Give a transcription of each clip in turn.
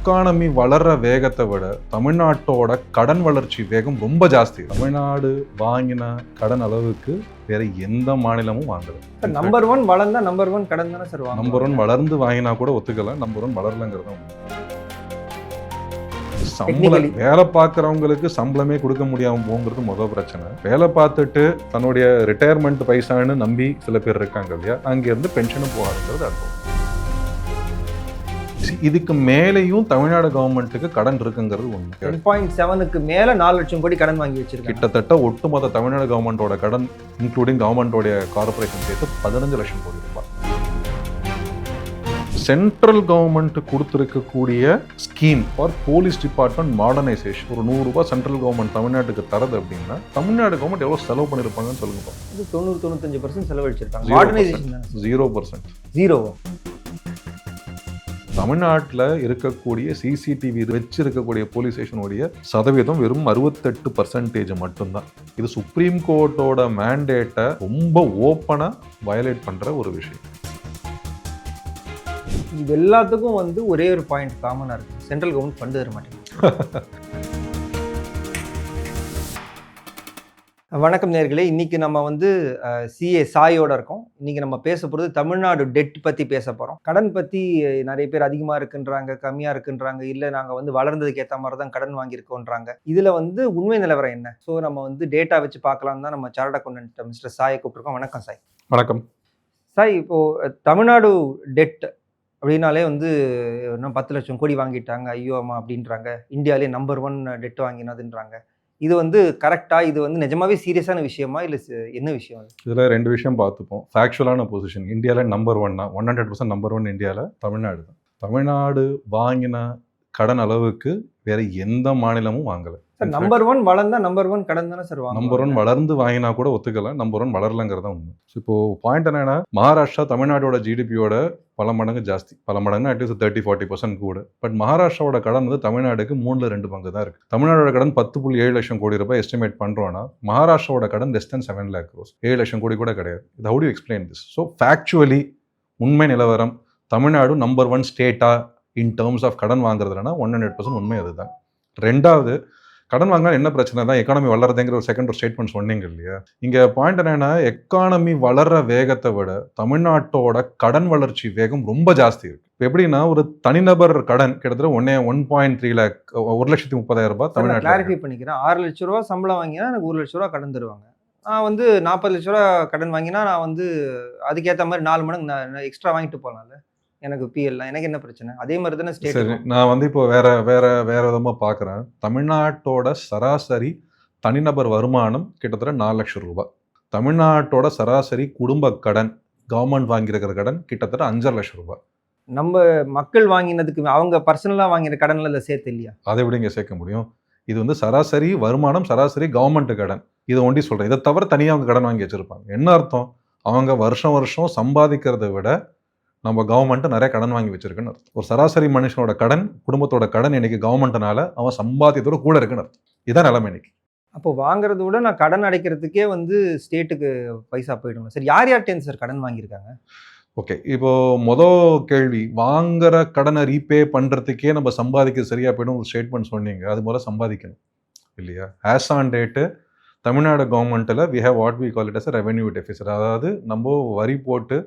Economy வளர்ற வேகத்தை விட தமிழ்நாட்டோட கடன் வளர்ச்சி வேகம் ரொம்ப ஜாஸ்தி. தமிழ்நாடு வாங்கின கடன் அளவுக்கு வேற எந்த மாநிலமும் வாங்கல. நம்பர் 1 வளர்ந்தா நம்பர் 1 கடன் தானே சார் வாங்க. நம்பர் 1 வளர்ந்து வாங்கினா கூட ஒத்துக்கலாம், நம்பர் 1 வளரலங்கிறது. சம்பளம் வேலை பார்க்கறவங்களுக்கு சம்பளமே கொடுக்க முடியாம போங்கிறது முதல் பிரச்சனை. வேலை பார்த்துட்டு தன்னுடைய ரிட்டையர்மெண்ட் பைசான்னு நம்பி சில பேர் இருக்காங்க இல்லையா, அங்கிருந்து பென்ஷனும் போகாதுங்கிறது அர்த்தம். இதுக்கு மேலேயும் தமிழ்நாடு கவர்மெண்ட்டுக்கு கடன் இருக்குங்கிறது ஒண்ணு. 10.7க்கு மேல 4 லட்சம் கோடி கடன் வாங்கி வச்சிருக்காங்க. கிட்டத்தட்ட ஒட்டுமொத்த தமிழ்நாடு கவர்மெண்டோட கடன் இன்க்ளூடிங் கவர்மெண்டோட கார்பரேஷன் சேர்த்து 15 லட்சம் கோடி ரூபாய். சென்ட்ரல் கவர்மெண்ட் கொடுத்துருக்கக்கூடிய scheme for police department modernisation ஒரு 100 ரூபாய் சென்ட்ரல் கவர்மெண்ட் தமிழ்நாட்டுக்கு தரது அப்படின்னா தமிழ்நாடு கவர்மெண்ட் எவ்வளவு செலவு பண்ணிருப்பாங்கன்னு சொல்லுங்க. 90-95% செலவழிச்சிருக்காங்க. மாடர்னைசேஷன் 0%. 0. தமிழ்நாட்டில் இருக்கக்கூடிய சிசிடிவி வச்சிருக்கக்கூடிய போலீஸ் ஸ்டேஷனுடைய சதவீதம் வெறும் 68% மட்டும்தான். இது சுப்ரீம் கோர்ட்டோட மேண்டேட்டை ரொம்ப ஓப்பனா வயலேட் பண்ற ஒரு விஷயம். இது எல்லாத்துக்கும் ஒரே ஒரு பாயிண்ட் காமனா இருக்கு, சென்ட்ரல் கவர்மெண்ட் ஃபண்ட் தர மாட்டேங்குது. வணக்கம் நேயர்களே, இன்னைக்கு நம்ம சிஏ சாயோட இருக்கோம். இன்னைக்கு நம்ம பேச போகிறது தமிழ்நாடு டெட் பற்றி பேச போகிறோம். கடன் பற்றி நிறைய பேர் அதிகமாக இருக்குன்றாங்க, கம்மியாக இருக்குன்றாங்க, இல்லை நாங்கள் வளர்ந்ததுக்கு ஏற்ற மாதிரி தான் கடன் வாங்கியிருக்கோன்றாங்க. இதில் உண்மை நிலவரம் என்ன? ஸோ நம்ம டேட்டா வச்சு பார்க்கலாம் தான் நம்ம சார்ட் அக்கௌண்டன்ட் மிஸ்டர் சாயை கூப்பிட்டுருக்கோம். வணக்கம் சாய். வணக்கம் சாய். இப்போது தமிழ்நாடு டெட் அப்படின்னாலே இன்னும் 10 லட்சம் கோடி வாங்கிட்டாங்க, ஐயோ அம்மா அப்படின்றாங்க. இந்தியாவிலே நம்பர் 1 டெட் வாங்கினதுன்றாங்க. இது கரெக்டா? இது நிஜமாவே சீரியஸான விஷயமா இல்லை என்ன விஷயம்? இதுல 2 விஷயம் பார்த்துப்போம். ஃபேக்சுவலான பொசிஷன் இந்தியாவில் நம்பர் 1 தான், 100% நம்பர் 1 இந்தியாவில் தமிழ்நாடு தான். தமிழ்நாடு வாங்கின கடன் அளவுக்கு வேற எந்த மாநிலமும் வாங்கல. நம்பர் 1 வளர்ந்தா நம்பர் 1 கடன் தானே சார் வாங்க. நம்பர் 1 வளர்ந்து வாங்கினா கூட ஒத்துக்கலாம், நம்பர் 1 வளரலங்கிறதா உண்மை. இப்போ பாயிண்ட் என்னன்னா, மகாராஷ்டிரா தமிழ்நாடோட ஜிடிபியோட பல மடங்கு ஜாஸ்தி, பல மடங்கு அட்லீஸ்ட் 30-40% கூட. பட் மகாராஷ்டிராவோட கடன் தமிழ்நாடுக்கு 3/2 பங்கு தான் இருக்கு. தமிழ்நாடோட கடன் 10.7 லட்சம் கோடி ரூபாய் எஸ்டிமேட் பண்றோம்னா, மகாராஷ்டிராவோட கடன் less than 7 lakh crores, 7 லட்சம் கோடி கூட கிடையாது. இது how do you explain this? So factually உண்மை நிலவரம் தமிழ்நாடு நம்பர் 1 ஸ்டேட்டா இன் டேர்ம்ஸ் ஆஃப் கடன் வாங்குறதுனா 100% உண்மை அதுதான். ரெண்டாவது, கடன் வாங்கினா என்ன பிரச்சனை தான் எக்கானமி வளர்றதுங்கிற ஒரு செகண்ட் ஸ்டேட்மெண்ட் சொன்னீங்க இல்லையா. இங்க பாயிண்ட் என்னன்னா, எக்கானமி வளர்ற வேகத்தை விட தமிழ்நாட்டோட கடன் வளர்ச்சி வேகம் ரொம்ப ஜாஸ்தி இருக்கு. எப்படின்னா, ஒரு தனிநபர் கடன் கிட்டத்தட்ட 1.3 lakh 1,30,000 ரூபாய் தமிழ்நாட்டில். கிளாரிஃபை பண்ணிக்கிறேன். 6 லட்ச ரூபா சம்பளம் வாங்கினா எனக்கு 1 லட்ச ரூபா கடன் தருவாங்க. நான் 40 லட்ச ரூபா கடன் வாங்கினா நான் அதுக்கேற்ற மாதிரி 4 மடங்கு நான் எக்ஸ்ட்ரா வாங்கிட்டு போகலாம்ல. எனக்கு பிஎல் எனக்கு என்ன பிரச்சனை? அதே மாதிரி தானே ஸ்டேட். சரி, நான் இப்போ வேற விதமா பார்க்குறேன். தமிழ்நாட்டோட சராசரி தனிநபர் வருமானம் கிட்டத்தட்ட 4 லட்சம் ரூபாய். தமிழ்நாட்டோட சராசரி குடும்ப கடன் கவர்மெண்ட் வாங்கியிருக்கிற கடன் கிட்டத்தட்ட 5.5 லட்சம் ரூபாய். நம்ம மக்கள் வாங்கினதுக்கு அவங்க பர்சனலாக வாங்கின கடன்ல இல்லை சேர்த்து இல்லையா? அதை விட இங்கே சேர்க்க முடியும். இது சராசரி வருமானம், சராசரி கவர்மெண்ட் கடன். இதை ஒண்டி சொல்றேன். இதை தவிர தனியாக அவங்க கடன் வாங்கி வச்சிருப்பாங்க. என்ன அர்த்தம்? அவங்க வருஷம் சம்பாதிக்கிறத விட நம்ம கவர்மெண்ட் நிறைய கடன் வாங்கி வச்சிருக்குன்னு அர்த்தம். ஒரு சராசரி மனுஷனோட கடன், குடும்பத்தோட கடன் இன்னைக்கு கவர்மெண்ட்னால அவன் சம்பாதியத்தோட கூட இருக்குன்னு அர்த்தம். இதான் நிலைமை இன்னைக்கு. அப்போ வாங்குறத விட நான் கடன் அடைக்கிறதுக்கே ஸ்டேட்டுக்கு பைசா போயிடும். சரி, யார்கிட்ட சார் கடன் வாங்கியிருக்காங்க? ஓகே, இப்போ மொதல் கேள்வி, வாங்குற கடனை ரீபே பண்றதுக்கே நம்ம சம்பாதிக்க சரியா போயிடும் ஒரு ஸ்டேட்மெண்ட் சொன்னீங்க. அது முதல்ல சம்பாதிக்கணும் இல்லையா? ஆஸ் ஆன் டேட்டு தமிழ்நாடு கவர்மெண்ட்டில் we have what we call it as revenue deficit. அதாவது நம்ம வரி போட்டு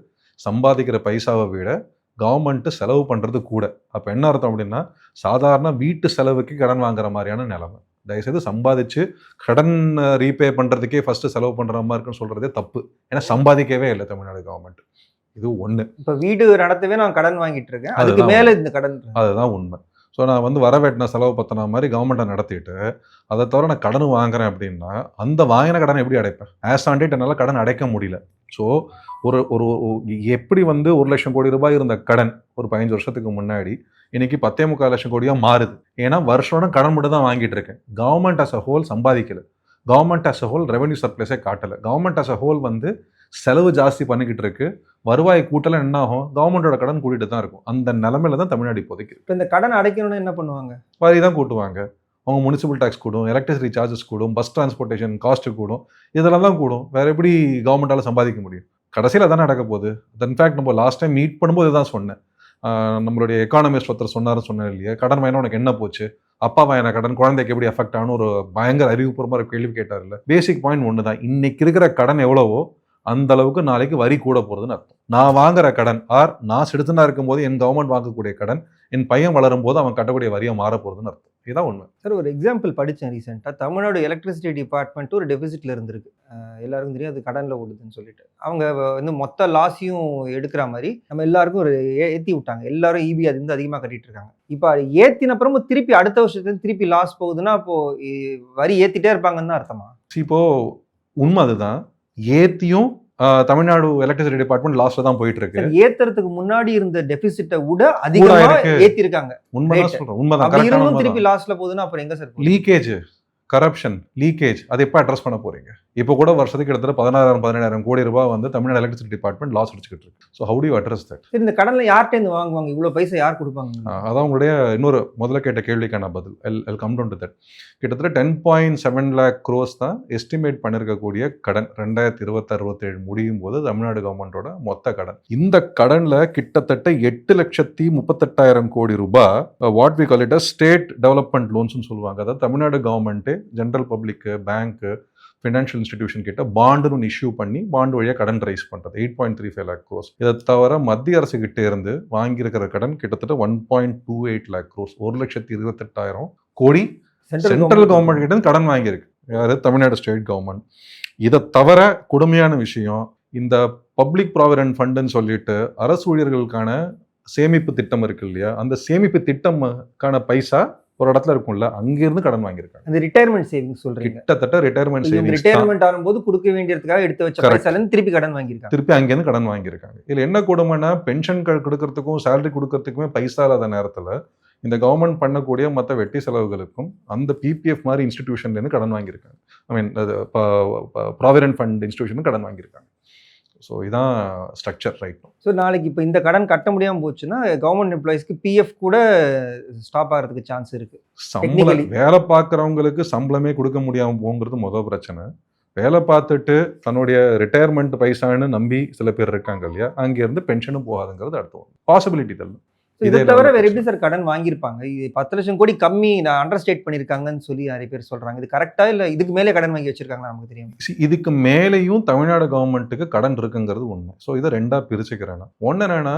சம்பாதிக்கிற பைசாவை விட கவர்மெண்ட்டு செலவு பண்ணுறது கூட. அப்போ என்ன அர்த்தம் அப்படின்னா, சாதாரண வீட்டு செலவுக்கு கடன் வாங்குற மாதிரியான நிலைமை. தயவுசெய்து சம்பாதிச்சு கடன் ரீபே பண்ணுறதுக்கே ஃபஸ்ட்டு செலவு பண்ணுற மாதிரி இருக்குன்னு சொல்கிறதே தப்பு. ஏன்னா சம்பாதிக்கவே இல்லை தமிழ்நாடு கவர்மெண்ட். இது ஒன்று. இப்போ வீடு நடத்தவே நான் கடன் வாங்கிட்டு இருக்கேன், அதுக்கு மேலே இந்த கடன். அதுதான் உண்மை. ஸோ நான் வரவேட்டின செலவு பற்றின மாதிரி கவர்மெண்ட்டை நடத்திட்டு அதை தவிர நான் கடன் வாங்குறேன் அப்படின்னா அந்த வாங்கின கடனை எப்படி அடைப்பேன்? ஆஸ் ஆன் டேட் என்னால் கடன் அடைக்க முடியல. ஸோ ஒரு எப்படி 1 லட்சம் கோடி ரூபாய் இருந்த கடன் ஒரு 15 வருஷத்துக்கு முன்னாடி இன்னைக்கு 10.25 லட்சம் கோடியாக மாறுது. ஏன்னா வருஷம் கடன் மட்டும் தான் வாங்கிட்டு இருக்கேன். கவர்மெண்ட் அஸ் அ ஹோல் சம்பாதிக்கல. Government as a whole revenue சர்ப்ளஸே காட்டலை. கவர்மெண்ட் அஸ் அ ஹோல் செலவு ஜாஸ்தி பண்ணிக்கிட்டு இருக்கு. வருவாய் கூட்டல என்ன ஆகும்? கவர்மெண்டோட கடன் கூட்டிட்டு தான் இருக்கும். அந்த நிலைமையில தான் தமிழ்நாடு இப்போதைக்கு. இப்போ இந்த கடன் அடைக்கணும்னு என்ன பண்ணுவாங்க? வரி தான் கூட்டுவாங்க. அவங்க முனிசிபல் டேக்ஸ் கூடும், எலக்ட்ரிசிட்டி சார்ஜஸ் கூடும், பஸ் டிரான்ஸ்போர்ட்டேஷன் காஸ்ட்டு கூடும், இதெல்லாம் தான் கூடும். வேற எப்படி கவர்மெண்டால சம்பாதிக்க முடியும்? கடைசியில் தானே நடக்க போகுது. இன்ஃபேக்ட் நம்ம லாஸ்ட் டைம் மீட் பண்ணும்போது தான் சொன்னேன், நம்மளுடைய எக்கானமிஸ்ட் ஒருத்தர் சொன்னேன் இல்லையா, கடன் வாங்கினா உனக்கு என்ன போச்சு, அப்பா வாங்கின கடன் குழந்தைக்கு எப்படி எஃபெக்ட் ஆகணும் ஒரு பயங்கர அறிவுபூர்வமாக கேள்வி கேட்டார் இல்லை. பேசிக் பாயிண்ட் ஒன்று தான், இன்னைக்கு இருக்கிற கடன் எவ்வளவோ அந்த அளவுக்கு நாளைக்கு வரி கூட போகிறதுன்னு அர்த்தம். நான் வாங்குற கடன் நான் சிட்டிசனாக இருக்கும்போது என் கவர்மெண்ட் வாங்கக்கூடிய கடன் என் பையன் வளரும் போது அவன் கட்டக்கூடிய வரியை மாற போகிறதுன்னு அர்த்தம். இதுதான் உண்மை. சார், ஒரு எக்ஸாம்பிள் படித்தேன் ரீசெண்டாக. தமிழ்நாடு எலக்ட்ரிசிட்டி டிபார்ட்மெண்ட் ஒரு டெபிசிட்ல இருந்திருக்கு. எல்லாருக்கும் தெரியும் அது கடனில் ஓடுதுன்னு சொல்லிட்டு. அவங்க வந்து மொத்த லாஸையும் எடுக்கிற மாதிரி நம்ம எல்லாருக்கும் ஒரு ஏற்றி விட்டாங்க. எல்லாரும் இபி அது வந்து அதிகமாக கட்டிட்டு இருக்காங்க. இப்போ ஏற்றின அப்புறமும் திருப்பி அடுத்த வருஷத்துக்கு திருப்பி லாஸ் போகுதுன்னா அப்போ வரி ஏற்றிட்டே இருப்பாங்கன்னு தான் அர்த்தமா? இப்போ உண்மை அதுதான். ஏத்தியும் தமிழ்நாடு எலக்ட்ரிசிட்டி டிபார்ட்மெண்ட் லாஸ்ட்ல தான் போயிட்டு இருக்கு. ஏத்துறதுக்கு முன்னாடி இருந்த டெபிசிட்டை விட அதிகமா ஏத்தி இருக்காங்க. உண்மைதான் சொல்றேன், உண்மைதான். திருப்பி லாஸ்ட்ல போகுதுன்னா அப்புறம் எங்க சார் லீக்கேஜ், கரப்ஷன், லீக்கேஜ் அதை எப்போ அட்ரஸ் பண்ண போறீங்க? இப்போ கூட வருஷத்துக்கு கிட்டத்தட்ட 16,000-17,000 கோடி ரூபாய் வந்து தமிழ்நாடு எலக்ட்ரிசிட்டி டிபார்ட்மெண்ட் லாஸ் அடிச்சுக்கிட்டு இருக்கு. So how to you address that? இந்த கடன்ல யார்கிட்ட இருந்து வாங்குவாங்க? இவ்வளவு பைசா யார் கொடுப்பாங்க? அதான் உங்களுடைய இன்னொரு முதல்ல கேட்ட கேள்விக்கான பதில். எல் கம் டவுன் டு தட். கிட்டத்தட்ட 10.7 lakh crores தான் எஸ்டிமேட் பண்ணிருக்கக்கூடிய கடன் 2026-27 முடியும் போது தமிழ்நாடு கவர்மெண்டோட மொத்த கடன். இந்த கடன்ல கிட்டத்தட்ட 8,38,000 கோடி ரூபாய் what we call it as state development லோன்ஸ்னு சொல்லுவாங்க. அதாவது Tamil Nadu government general public bank financial institution கிட்ட பாண்டுன்னு இஷ்யூ பண்ணி பாண்டு வழியாக கடன் ரைஸ் பண்ணுறது 8.35 lakh crores. இதை தவிர மத்திய அரசு கிட்ட இருந்து வாங்கியிருக்கிற கடன் கிட்டத்தட்ட 1.28 lakh crores, 1,28,000 கோடி சென்ட்ரல் கவர்மெண்ட் கிட்ட இருந்து கடன் வாங்கியிருக்கு. யாரு? Tamil Nadu state government. இதை தவிர கொடுமையான விஷயம், இந்த பப்ளிக் ப்ராவிடன்ட் ஃபண்டுன்னு சொல்லிட்டு அரசு ஊழியர்களுக்கான சேமிப்பு திட்டம் இருக்கு இல்லையா, அந்த சேமிப்பு திட்டம்கான பைசா ஒரு இடத்துல இருக்கும்ல, அங்கிருந்து கடன் வாங்கியிருக்காங்க. அந்த ரிட்டையர்மெண்ட் சேவிங்ஸ் சொல்றீங்க. கிட்டத்தட்ட ரிட்டையர்மெண்ட் சேவிங்ஸ், ரிட்டையர்மெண்ட் ஆகும்போது கொடுக்க வேண்டியதுக்காக எடுத்து வச்ச பைசால இருந்து திருப்பி கடன் வாங்கியிருக்காங்க. திருப்பி அங்கேருந்து கடன் வாங்கியிருக்காங்க. இதுல என்ன கொடுமைன்னா, பென்ஷன் கொடுக்கறதுக்கும் சேலரி கொடுக்கறதுக்குமே பைசா இல்லாத நேரத்துல இந்த கவர்மெண்ட் பண்ணக்கூடிய மற்ற வெட்டி செலவுகளுக்கும் அந்த பிபிஎஃப் மாதிரி இன்ஸ்டிடியூஷன்ல இருந்து கடன் வாங்கியிருக்காங்க. ஐ மீன் ப்ராவிடன்ட் ஃபண்ட் இன்ஸ்டிடியூஷன் கடன் வாங்கியிருக்காங்க. ஸோ இதான் ஸ்ட்ரக்சர் ரைட். ஸோ நாளைக்கு இப்போ இந்த கடன் கட்ட முடியாமல் போச்சுன்னா கவர்மெண்ட் எம்ப்ளாயிஸ்க்கு பிஎஃப் கூட ஸ்டாப் ஆகிறதுக்கு சான்ஸ் இருக்கு. சம்பளம் வேலை பார்க்குறவங்களுக்கு சம்பளமே கொடுக்க முடியாமல் போங்கிறது முதல் பிரச்சனை. வேலை பார்த்துட்டு தன்னுடைய ரிட்டையர்மெண்ட் பைசான்னு நம்பி சில பேர் இருக்காங்க இல்லையா, அங்கேருந்து பென்ஷனும் போகாதுங்கிறது அடுத்த பாசிபிலிட்டி தான். இதை தவிர வேற எப்படி சார் கடன் வாங்கியிருப்பாங்க? இது 10 லட்சம் கோடி கம்மி நான் அண்டர்ஸ்டேட் பண்ணியிருக்காங்கன்னு சொல்லி நிறைய பேர் சொல்றாங்க. இது கரெக்டா இல்லை இதுக்கு மேலே கடன் வாங்கி வச்சிருக்காங்க? நமக்கு தெரியும் இதுக்கு மேலேயும் தமிழ்நாடு கவர்மெண்ட்டுக்கு கடன் இருக்குங்கிறது உண்மை. ஸோ இதை ரெண்டா பிரிச்சுக்கிறேன். ஒன்று என்னன்னா,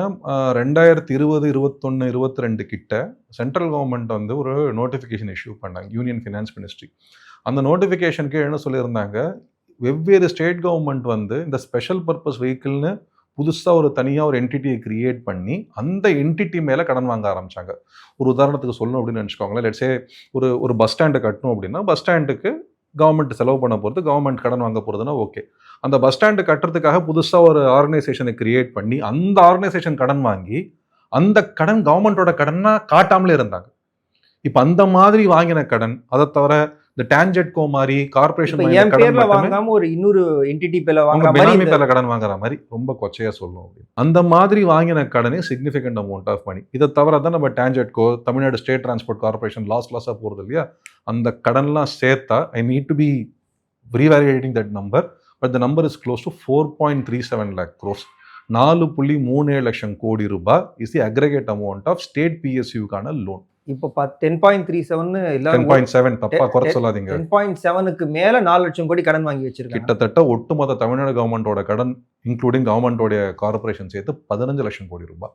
2020, 21, 22 கிட்ட சென்ட்ரல் கவர்மெண்ட் வந்து ஒரு நோட்டிஃபிகேஷன் இஷ்யூ பண்ணாங்க, யூனியன் ஃபினான்ஸ் மினிஸ்ட்ரி. அந்த நோட்டிஃபிகேஷனுக்கு என்ன சொல்லியிருந்தாங்க, வெவ்வேறு ஸ்டேட் கவர்மெண்ட் வந்து இந்த ஸ்பெஷல் பர்பஸ் வெஹிக்கிள்னு புதுசாக ஒரு தனியாக ஒரு என்டிட்டியை கிரியேட் பண்ணி அந்த என்டிட்டி மேலே கடன் வாங்க ஆரம்பித்தாங்க. ஒரு உதாரணத்துக்கு சொல்லணும் அப்படின்னு நினச்சிக்கோங்களேன். லெட்ஸே ஒரு பஸ் ஸ்டாண்டை கட்டணும் அப்படின்னா, பஸ் ஸ்டாண்டுக்கு கவர்மெண்ட் செலவு பண்ண போகிறது, கவர்மெண்ட் கடன் வாங்க போகிறதுனா ஓகே. அந்த பஸ் ஸ்டாண்டு கட்டுறதுக்காக புதுசாக ஒரு ஆர்கனைசேஷனை கிரியேட் பண்ணி அந்த ஆர்கனைசேஷன் கடன் வாங்கி அந்த கடன் கவர்மெண்ட்டோட கடனா காட்டாமலே இருந்தாங்க. இப்போ அந்த மாதிரி வாங்கின கடன், அதை தவிர இந்த டான்ஜெட்கோ மாதிரி கார்பரேஷன் வாங்காம ஒரு இன்னொரு என்டிட்டி பேர்ல கடன் வாங்குற மாதிரி ரொம்ப கொச்சையா சொல்லும். அந்த மாதிரி வாங்கின கடனே சிக்னிஃபிகண்ட் அமௌண்ட் ஆஃப் மணி. இதை தவிர தான் நம்ம TANGEDCO, Tamil Nadu state transport corporation லாஸா போறது இல்லையா, அந்த கடன்லாம் சேர்த்தா I need to be revalidating that number, but the number is close to 4.37 lakh crores. 4.37 லட்சம் கோடி ரூபாய் is the aggregate amount of state பிஎஸ்யூக்கான லோன். இப்போ 10.37 10.7 தப்பா குறை சொல்லாதீங்க. 10.7க்கு மேல 4 லட்சம் கோடி கடன் வாங்கி வச்சிருக்காங்க. கிட்டத்தட்ட ஒட்டுமொத்த தமிழ்நாடு கவர்மெண்டோட கடன் இன்க்ளூடிங் கவர்மெண்டோட கார்பரேஷன் சேர்த்து 15 லட்சம் கோடி ரூபாய்.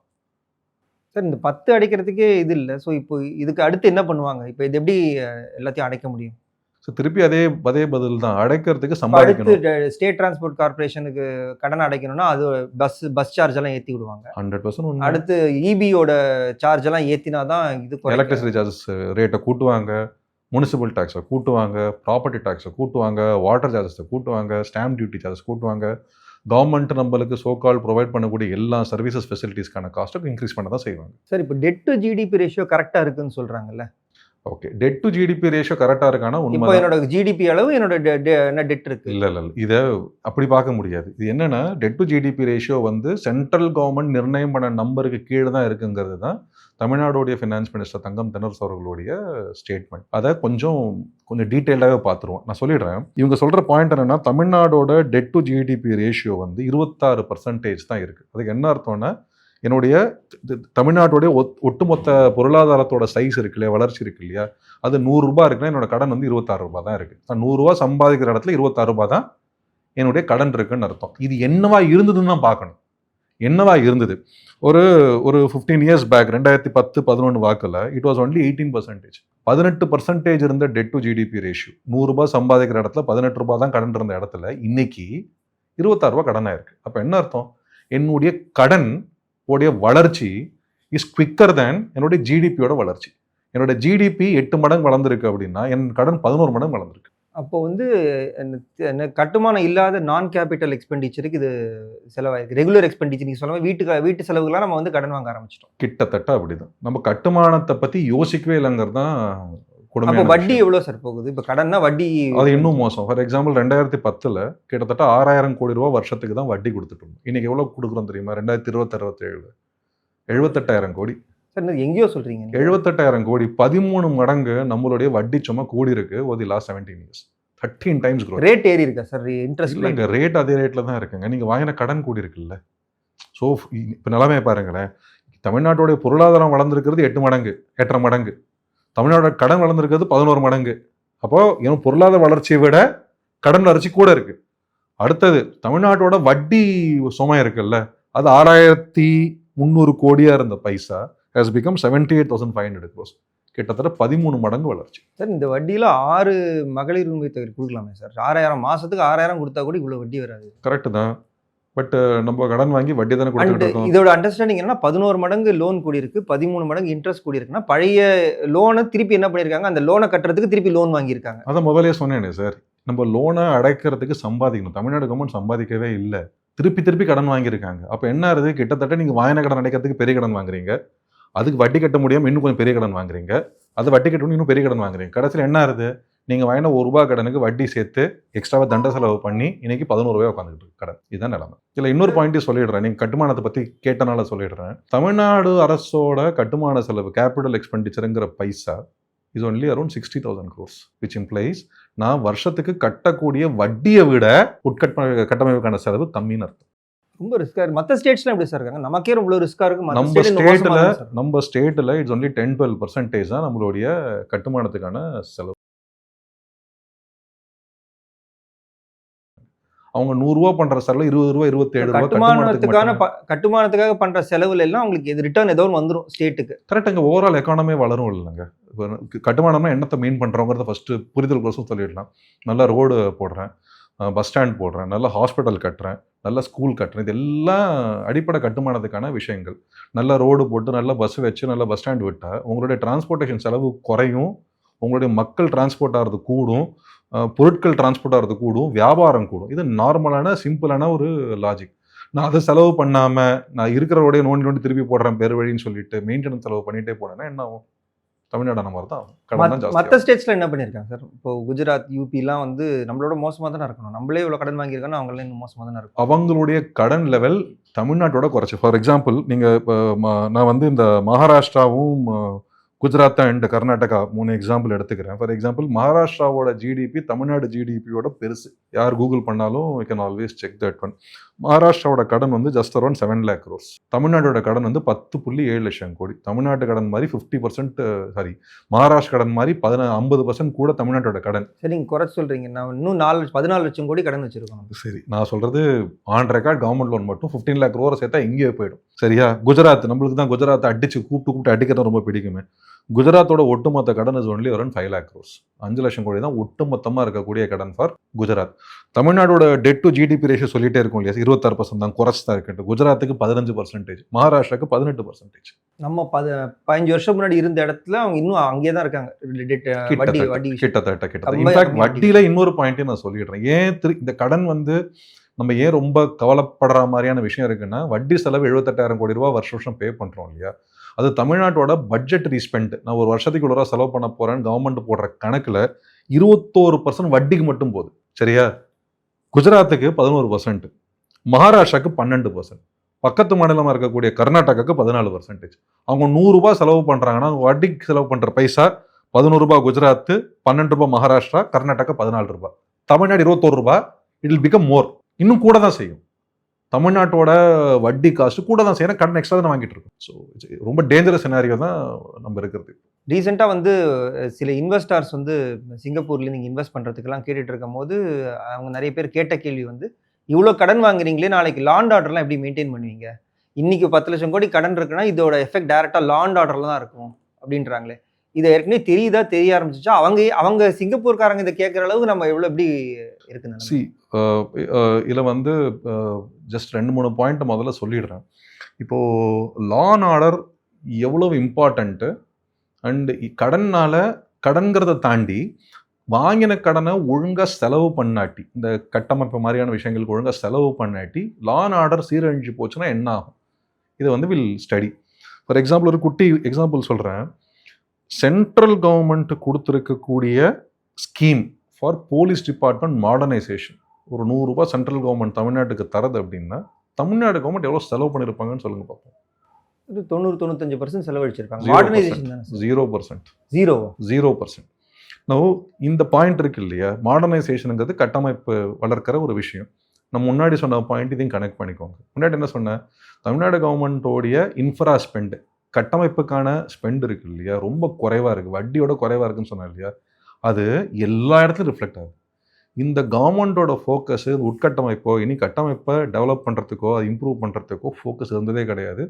சார், இந்த 10 அடைக்கிறதுக்கே இது இல்லை. ஸோ இப்போ இதுக்கு அடுத்து என்ன பண்ணுவாங்க? இப்போ இது எப்படி எல்லாத்தையும் அடைக்க முடியும்? ஸோ திருப்பி அதே பதில் தான், அடைக்கிறதுக்கு சம்பாதிக்கணும். ஸ்டேட் டிரான்ஸ்போர்ட் கார்பரேஷனுக்கு கடன் அடைக்கணும்னா அது பஸ் சார்ஜ் எல்லாம் ஏற்றி விடுவாங்க 100%. அடுத்து இபியோட சார்ஜ் எல்லாம் ஏற்றினா தான் இது எலக்ட்ரிசிட்டி சார்ஜஸ் ரேட்டை கூட்டுவாங்க, முனிசிபல் டேக்ஸை கூட்டுவாங்க, ப்ராப்பர்ட்டி டேக்ஸை கூட்டுவாங்க, வாட்டர் சார்ஜஸை கூட்டுவாங்க, ஸ்டாம்ப் டியூட்டி சார்ஜஸ் கூட்டுவாங்க. கவர்மெண்ட் நம்மளுக்கு சோகால் ப்ரொவைட் பண்ணக்கூடிய எல்லா சர்வீசஸ் ஃபெசிலிட்டிஸ்க்கான காஸ்ட்டுக்கு இன்க்ரீஸ் பண்ண தான் செய்வாங்க. சார், இப்போ டெட் டு ஜிடிபி ரேஷியோ கரெக்டாக இருக்குன்னு சொல்கிறாங்கல்ல. Okay, debt to GDP ratio கரெக்டாக இருக்கானா? உண்மை என்னோட ஜிடிபி அளவு என்னோட டெட் இருக்கு. இல்லை இதை அப்படி பார்க்க முடியாது. இது என்னன்னா, டெட் டு ஜிடிபி ரேஷியோ வந்து சென்ட்ரல் கவர்மெண்ட் நிர்ணயம் பண்ண நம்பருக்கு கீழே தான் இருக்குங்கிறது தான் தமிழ்நாடுடைய ஃபினான்ஸ் மினிஸ்டர் தங்கம் தென்னரசு அவர்களுடைய ஸ்டேட்மெண்ட். அதை கொஞ்சம் டீட்டெயிலாகவே பார்த்துருவோம். நான் சொல்லிடுறேன். இவங்க சொல்கிற பாயிண்ட் என்னன்னா, தமிழ்நாடோட டெட் டு ஜிடிபி ரேஷியோ வந்து 26% தான் இருக்குது. அதுக்கு என்ன அர்த்தம்னா, என்னுடைய தமிழ்நாட்டுடைய ஒட்டுமொத்த பொருளாதாரத்தோட சைஸ் இருக்கு இல்லையா, வளர்ச்சி இருக்கு இல்லையா, அது 100 ரூபாய் இருக்குன்னா என்னோட கடன் வந்து 26 ரூபாய் தான் இருக்கு. நான் 100 ரூபாய் சம்பாதிக்கிற இடத்துல 26 ரூபாய் தான் என்னுடைய கடன் இருக்குன்னு அர்த்தம். இது என்னவா இருந்ததுன்னு தான் பார்க்கணும். என்னவா இருந்தது ஒரு ஒரு 15 இயர்ஸ் பேக் 2010-11 வாக்கில் இட் வாஸ் ஒன்லி 18%. 18% இருந்த டெட் டு ஜிடிபி ரேஷியோ. 100 ரூபாய் சம்பாதிக்கிற இடத்துல 18 ரூபாய் தான் கடன் இருந்த இடத்துல இன்னைக்கு 26 ரூபாய் கடன் ஆயிருக்கு. அப்போ என்ன அர்த்தம்? என்னுடைய கடன் உடைய வளர்ச்சி இஸ் குவிக்கர் தேன் என்னுடைய ஜிடிபியோட வளர்ச்சி. என்னோட ஜிடிபி 8 மடங்கு வளர்ந்துருக்கு அப்படின்னா என் கடன் 11 மடங்கு வளர்ந்துருக்கு. அப்போ வந்து கட்டுமானம் இல்லாத நான் கேபிட்டல் எக்ஸ்பெண்டிச்சருக்கு இது செலவாயிருக்கு. ரெகுலர் எக்ஸ்பெண்டிச்சர் நீங்கள் சொல்ல வீட்டு செலவுகளாக நம்ம வந்து கடன் வாங்க ஆரம்பிச்சிட்டோம். கிட்டத்தட்ட அப்படிதான். நம்ம கட்டுமானத்தை பற்றி யோசிக்கவே இல்லைங்கிறது தான் அப்போ கொடுமையான வட்டி விஷயம். எவ்வளோ சார் போகுது? இப்போ கடன்னா வட்டி அது இன்னும் மோசம். ஃபார் எக்ஸாம்பிள் 2010 கிட்டத்தட்ட 6000 கோடி ரூபாய் வருஷத்துக்கு தான் வட்டி கொடுத்துட்டு இருந்தோம். இன்னைக்கு எவ்வளோ கொடுக்குறோம் தெரியுமா? 2026-27 78,000 கோடி. சார் இன்னும் எங்கேயோ சொல்கிறீங்க. 78,000 கோடி 13 மடங்கு நம்மளுடைய வட்டி சும்மா கூடி இருக்கு ஓதி last 17 years. 13 times growth. Rate ஏறி இருக்கா சார்? இன்ட்ரெஸ்ட் இல்லைங்க, ரேட் அதே ரேட்ல தான் இருக்குங்க. நீங்க வாங்கின கடன் கூடி இருக்குல்ல. ஸோ இப்போ நிலைமையை பாருங்களேன். தமிழ்நாட்டுடைய பொருளாதாரம் வளர்ந்துருக்கிறது 8 மடங்கு 8.5 மடங்கு. தமிழ்நாட்டோட கடன் வளர்ந்துருக்கிறது 11 மடங்கு. அப்போ இன்னும் பொருளாதார வளர்ச்சியை விட கடன் வளர்ச்சி கூட இருக்கு. அடுத்தது தமிழ்நாட்டோட வட்டி சுமை இருக்குல்ல, அது 6,300 கோடியா இருந்த பைசா has become 78,500 crores. கிட்டத்தட்ட 13 மடங்கு வளர்ச்சி. சார் இந்த வட்டியில் 6 மகளிர் உரிமை தொகை கொடுக்கலாமே சார்? 6,000 மாசத்துக்கு 6,000 கொடுத்தா கூட இவ்வளோ வட்டி வராது. கரெக்ட் தான். பட் நம்ம கடன் வாங்கி வட்டி தானே கொடுத்துட்டு இருக்கோம். இதோட அண்டர்ஸ்டாண்டிங் என்னன்னா 11 மடங்கு லோன் கூடி இருக்கு, 13 மடங்கு இன்ட்ரெஸ்ட் கூடி இருக்குன்னா பழைய லோனை திருப்பி என்ன பண்ணியிருக்காங்க? அந்த லோனை கட்டுறதுக்கு திருப்பி லோன் வாங்கியிருக்காங்க. அதை முதலே சொன்னேனே சார், நம்ம லோனை அடைக்கிறதுக்கு சம்பாதிக்கணும். தமிழ்நாடு கவர்மெண்ட் சம்பாதிக்கவே இல்லை, திருப்பி திருப்பி கடன் வாங்கியிருக்காங்க. அப்போ என்ன ஆகுது? கிட்டத்தட்ட நீங்கள் வாங்கின கடன் அடைக்கிறதுக்கு பெரிய கடன் வாங்குறீங்க, அதுக்கு வட்டி கட்ட முடியாமல் இன்னும் கொஞ்சம் பெரிய கடன் வாங்குறீங்க, அது வட்டி கட்டணும் இன்னும் பெரிய கடன் வாங்குறீங்க. கடைசியில் என்ன ஆகுது? நீங்கள் வாங்கின ₹1 கடனுக்கு வட்டி சேர்த்து எக்ஸ்ட்ராவாக தண்ட செலவு பண்ணி இன்னைக்கு ₹11 உட்காந்துட்டு இருக்கு கடன். இதுதான் நிலைமை. இதில் இன்னொரு பாயிண்ட்டையும் சொல்லிடுறேன். நீங்கள் கட்டுமானத்தை பற்றி கேட்டனால சொல்லிடுறேன். தமிழ்நாடு அரசோட கட்டுமான செலவு கேபிட்டல் எக்ஸ்பெண்டிச்சருங்கிற பைசா is only around 60,000 crores, which implies நான் வருஷத்துக்கு கட்டக்கூடிய வட்டியை விட கட்டமைப்புக்கான செலவு கம்மின்னு அர்த்தம். ரொம்ப ரிஸ்கா இருக்கு. மற்ற ஸ்டேட்ஸ்லாம் எப்படி சார் இருக்காங்க? நமக்கே ரொம்ப ரிஸ்கா இருக்கு. நம்ம ஸ்டேட்ல இட்ஸ் ஒன்லி 10-12% தான் நம்மளுடைய கட்டுமானத்துக்கான செலவு. அவங்க ₹100 பண்ற செலவு ₹20, ₹27 கட்டுமானத்துக்காக பண்ற செலவுல எல்லாம் உங்களுக்கு இது ரிட்டர்ன் ஏதோ வந்துடும் ஸ்டேட்டுக்கு. கரெக்டாங்க. ஓவரால் எக்கானமே வளரும் இல்லைங்க. கட்டுமானம்னா என்னத்தை மீன் பண்றோங்கிறத ஃபர்ஸ்ட் புரிதல் கோசம் சொல்லிடலாம். நல்ல ரோடு போடுறேன், பஸ் ஸ்டாண்ட் போடுறேன், நல்ல ஹாஸ்பிட்டல் கட்டுறேன், நல்ல ஸ்கூல் கட்டுறேன், இது எல்லாம் அடிப்படை கட்டுமானத்துக்கான விஷயங்கள். நல்ல ரோடு போட்டு நல்ல பஸ் வச்சு நல்ல பஸ் ஸ்டாண்ட் விட்டால் உங்களுடைய டிரான்ஸ்போர்ட்டேஷன் செலவு குறையும், உங்களுடைய மக்கள் டிரான்ஸ்போர்ட் ஆகிறது கூடும், பொருட்கள் டிரான்ஸ்போர்ட் ஆகிறது கூடும், வியாபாரம் கூடும். இது நார்மலான சிம்பிளான ஒரு லாஜிக். நான் அதை செலவு பண்ணாமல் நான் இருக்கிறவருடைய நோண்டி திருப்பி போடுறேன் பெரு வழின்னு சொல்லிட்டு மெயின்டெனன்ஸ் செலவு பண்ணிகிட்டே போனேன்னா என்ன ஆகும்? தமிழ்நாடு மாதிரி தான் கடன் தான் ஜாஸ்தி. மற்ற ஸ்டேட்ஸ்ல என்ன பண்ணியிருக்காங்க சார்? இப்போ குஜராத், யூபிலாம் வந்து நம்மளோட மோசமாக தானே இருக்கணும். நம்மளே இவ்வளோ கடன் வாங்கியிருக்காங்கன்னா அவங்களே இன்னும் மோசமாக தானே இருக்கும். அவங்களுடைய கடன் லெவல் தமிழ்நாட்டோட குறைச்சி. ஃபார் எக்ஸாம்பிள் நீங்கள் இப்போ நான் வந்து இந்த மகாராஷ்டிராவும் குஜராத் அண்ட் கர்நாடகா 3 எக்ஸாம்பிள் எடுத்துக்கிறேன். ஃபார் எக்ஸாம்பிள் மகாராஷ்டிராவோட ஜிடிபி தமிழ்நாடு ஜிடிபியோட பெருசு. யார் கூகுள் பண்ணாலும் you can always check that one. மகாராஷ்டிராவோட கடன் வந்து ஜஸ்ட் அரௌண்ட் 7 lakh crores. தமிழ்நாட்டோட கடன் வந்து 10.7 லட்சம் கோடி. தமிழ்நாட்டு கடன் மாதிரி 50% மகாராஷ்டிரா கடன் மாதிரி 50% கூட தமிழ்நாட்டோட கடன். சரி, நீங்கள் குறைச்சி சொல்றீங்க. நான் இன்னும் 14 லட்சம் கோடி கடன் வச்சிருக்கோம். சரி, நான் சொல்றது ஆன் ரெக்கார்ட் கவர்மெண்ட் லோன் மட்டும் 15 lakh crore சேர்த்தா எங்கேயோ போயிடும். சரியா? குஜராத், நம்மளுக்கு தான் குஜராத்தை கூப்பிட்டு அடிக்கிறது ரொம்ப பிடிக்குமே. குஜராத்தோட ஒட்டுமொத்த கடன் is only around 5 lakh crores. 5 லட்சம் கோடி தான் ஒட்டுமொத்தமாக இருக்கக்கூடிய கடன் ஃபார் குஜராத். தமிழ்நாடோட டெட் டு ஜிடிபி ரேஷியோ சொல்லிட்டே இருக்கும் இல்லையா, 26% தான் குறைச்சி தான் இருக்கு. குஜராத்துக்கு 15%, மகாராஷ்டிராக்கு 18%. நம்ம 15 வருஷம் முன்னாடி இருந்த இடத்துல அவங்க இன்னும் அங்கேயே தான் இருக்காங்க. கிட்டத்தட்ட இன்ஃபேக்ட் வட்டியில இன்னொரு பாயிண்ட்டையும் நான் சொல்லிடுறேன். ஏன் இந்த கடன் வந்து நம்ம ஏன் ரொம்ப கவலைப்படுற மாதிரியான விஷயம் இருக்குன்னா, வட்டி செலவு 78,000 கோடி ரூபாய் வருஷம் பே பண்றோம் இல்லையா, அது தமிழ்நாட்டோட பட்ஜெட் ரீஸ்பெண்ட். நான் ஒரு வருஷத்துக்கு இவ்வளோ ரூபா செலவு பண்ண போறேன்னு கவர்மெண்ட் போடுற கணக்குல 21% வட்டிக்கு மட்டும் போகுது. சரியா? குஜராத்துக்கு 11%, மகாராஷ்டிராக்கு 12%, பக்கத்து மாநிலமாக இருக்கக்கூடிய கர்நாடகாவுக்கு 14%. அவங்க ₹100 செலவு பண்றாங்கன்னா வட்டிக்கு செலவு பண்ற பைசா ₹11 Gujarat, ₹12 Maharashtra, Karnataka ₹14, Tamil Nadu ₹21. It will become more. இன்னும் கூட தான் செய்யும். தமிழ்நாட்டோட வட்டி காசு கூட தான் செய்யணும், கடன் எக்ஸ்ட்ரா தான் வாங்கிட்டு இருக்கோம். ஸோ ரொம்ப டேஞ்சரஸ் சினாரியோ தான் நம்ம இருக்கிறது. ரீசெண்டாக வந்து சில இன்வெஸ்டார்ஸ் வந்து சிங்கப்பூர்ல நீங்கள் இன்வெஸ்ட் பண்ணுறதுக்கெல்லாம் கேட்டுட்டு இருக்கும் போது அவங்க நிறைய பேர் கேட்ட கேள்வி வந்து, இவ்வளோ கடன் வாங்குறீங்களே, நாளைக்கு லாண்ட் ஆர்டர்லாம் எப்படி மெயின்டைன் பண்ணுவீங்க? இன்னைக்கு 10 லட்சம் கோடி கடன் இருக்குன்னா இதோட எஃபெக்ட் டைரக்டா லாண்ட் ஆர்டர்ல தான் இருக்கும் அப்படின்றாங்களே. இது ஏற்கனவே தெரியுதா, தெரிய ஆரம்பிச்சிச்சா? அவங்க சிங்கப்பூர்காரங்க இதை கேட்குற அளவுக்கு நம்ம எவ்வளோ எப்படி இருக்குன்னு சி இதில் வந்து ஜஸ்ட் 2-3 பாயிண்ட் முதல்ல சொல்லிடுறேன். இப்போது லா அண்ட் ஆர்டர் எவ்வளவு இம்பார்ட்டண்ட்டு, அண்ட் கடன்கிறத தாண்டி வாங்கின கடனை ஒழுங்காக செலவு பண்ணாட்டி, இந்த கட்டமைப்பு மாதிரியான விஷயங்களுக்கு ஒழுங்காக செலவு பண்ணாட்டி லா அண்ட் ஆர்டர் சீரழிஞ்சு போச்சுன்னா என்ன ஆகும், இதை வந்து வில் ஸ்டடி. ஃபார் எக்ஸாம்பிள் ஒரு குட்டி எக்ஸாம்பிள் சொல்கிறேன். சென்ட்ரல் கவர்மெண்ட் கொடுத்துருக்கக்கூடிய scheme for police department modernisation, ஒரு 100 ரூபாய் சென்ட்ரல் கவர்மெண்ட் தமிழ்நாட்டுக்கு தரது அப்படின்னா தமிழ்நாடு கவர்மெண்ட் எவ்வளோ செலவு பண்ணியிருப்பாங்கன்னு சொல்லுங்க பார்ப்போம். 90-95% செலவழிச்சிருக்காங்க. மாடர்னைசேஷன் 0%. 0%. இந்த பாயிண்ட் இருக்கு இல்லையா, மாடர்னைசேஷனுங்கிறது கட்டமைப்பு வளர்க்கிற ஒரு விஷயம். நம்ம முன்னாடி சொன்ன பாயிண்ட் இதையும் கனெக்ட் பண்ணிக்கோங்க. முன்னாடி என்ன சொன்னேன், தமிழ்நாடு கவர்மெண்ட்டோடைய இன்ஃப்ரா ஸ்பெண்ட், கட்டமைப்புக்கான ஸ்பெண்ட் இருக்கு இல்லையா, ரொம்ப குறைவாக இருக்குது, வட்டியோட குறைவாக இருக்குன்னு சொன்னேன் இல்லையா, அது எல்லா இடத்துலையும் ரிஃப்ளெக்ட் ஆகுது. இந்த கவர்மெண்ட்டோட ஃபோக்கஸு உட்கட்டமைப்போ இனி கட்டமைப்பை டெவலப் பண்ணுறதுக்கோ அது இம்ப்ரூவ் பண்ணுறதுக்கோ ஃபோக்கஸ் இருந்ததே கிடையாது.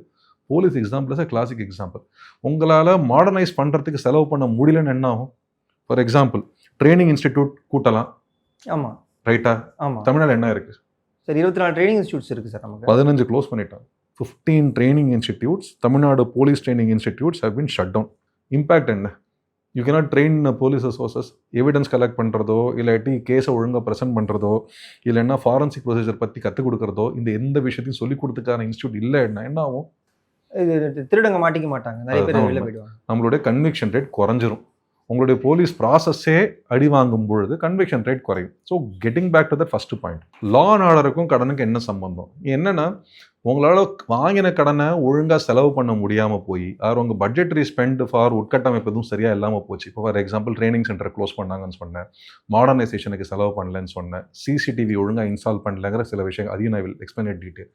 Police example is classic example. உங்களால் மாடர்னைஸ் பண்ணுறதுக்கு செலவு பண்ண முடியலன்னு என்ன ஆகும்? ஃபார் எக்ஸாம்பிள் ட்ரைனிங் இன்ஸ்டிடியூட் கூட்டலாம். ஆமாம், ரைட்டா? ஆமாம். தமிழ்நாடு என்ன இருக்குது சார்? 24 ட்ரைனிங் இன்ஸ்டியூட்ஸ் இருக்குது சார். நமக்கு 15 க்ளோஸ் பண்ணிட்டாங்க. 15 training institutes, Tamil Nadu police training institutes have been shut down. Impact என்ன? You cannot train police resources, evidence collect பண்ணுறதோ, இல்லாட்டி கேஸை ஒழுங்காக ப்ரெசென்ட் பண்ணுறதோ, இல்லைன்னா ஃபாரன்சிக் ப்ரொசீஜர் பற்றி கற்றுக் கொடுக்குறதோ, இந்த எந்த விஷயத்தையும் சொல்லிக் கொடுத்துக்கான இன்ஸ்டியூட் இல்லை. என்ன ஆகும்? திருடங்க மாட்டிக்க மாட்டாங்க, நிறைய பேர் வெளில போயிடுவாங்க. நம்மளுடைய கன்விக்ஷன் ரேட் குறைஞ்சிரும். உங்களுடைய போலீஸ் ப்ராசஸே அடி வாங்கும் பொழுது கன்விக்ஷன் ரேட் குறையும். So getting back to that first point, law and ஆர்டருக்கும் கடனுக்கு என்ன சம்பந்தம்? என்னன்னா, உங்களால் வாங்கின கடனை ஒழுங்காக செலவு பண்ண முடியாமல் போய், அவர் உங்கள் பட்ஜெட்டரி ஸ்பெண்ட் ஃபார் உட்கட்டமைப்பு எதுவும் சரியாக இல்லாமல் போச்சு. இப்போ for example training centre close பண்ணாங்கன்னு சொன்னேன், மாடர்னைசேஷனுக்கு செலவு பண்ணலன்னு சொன்னேன், சிசிடிவி ஒழுங்காக இன்ஸ்டால் பண்ணலங்கிற சில விஷயங்கள், அதையும் நான் வில் எக்ஸ்பிளைன் இன் டீட்டெயில்.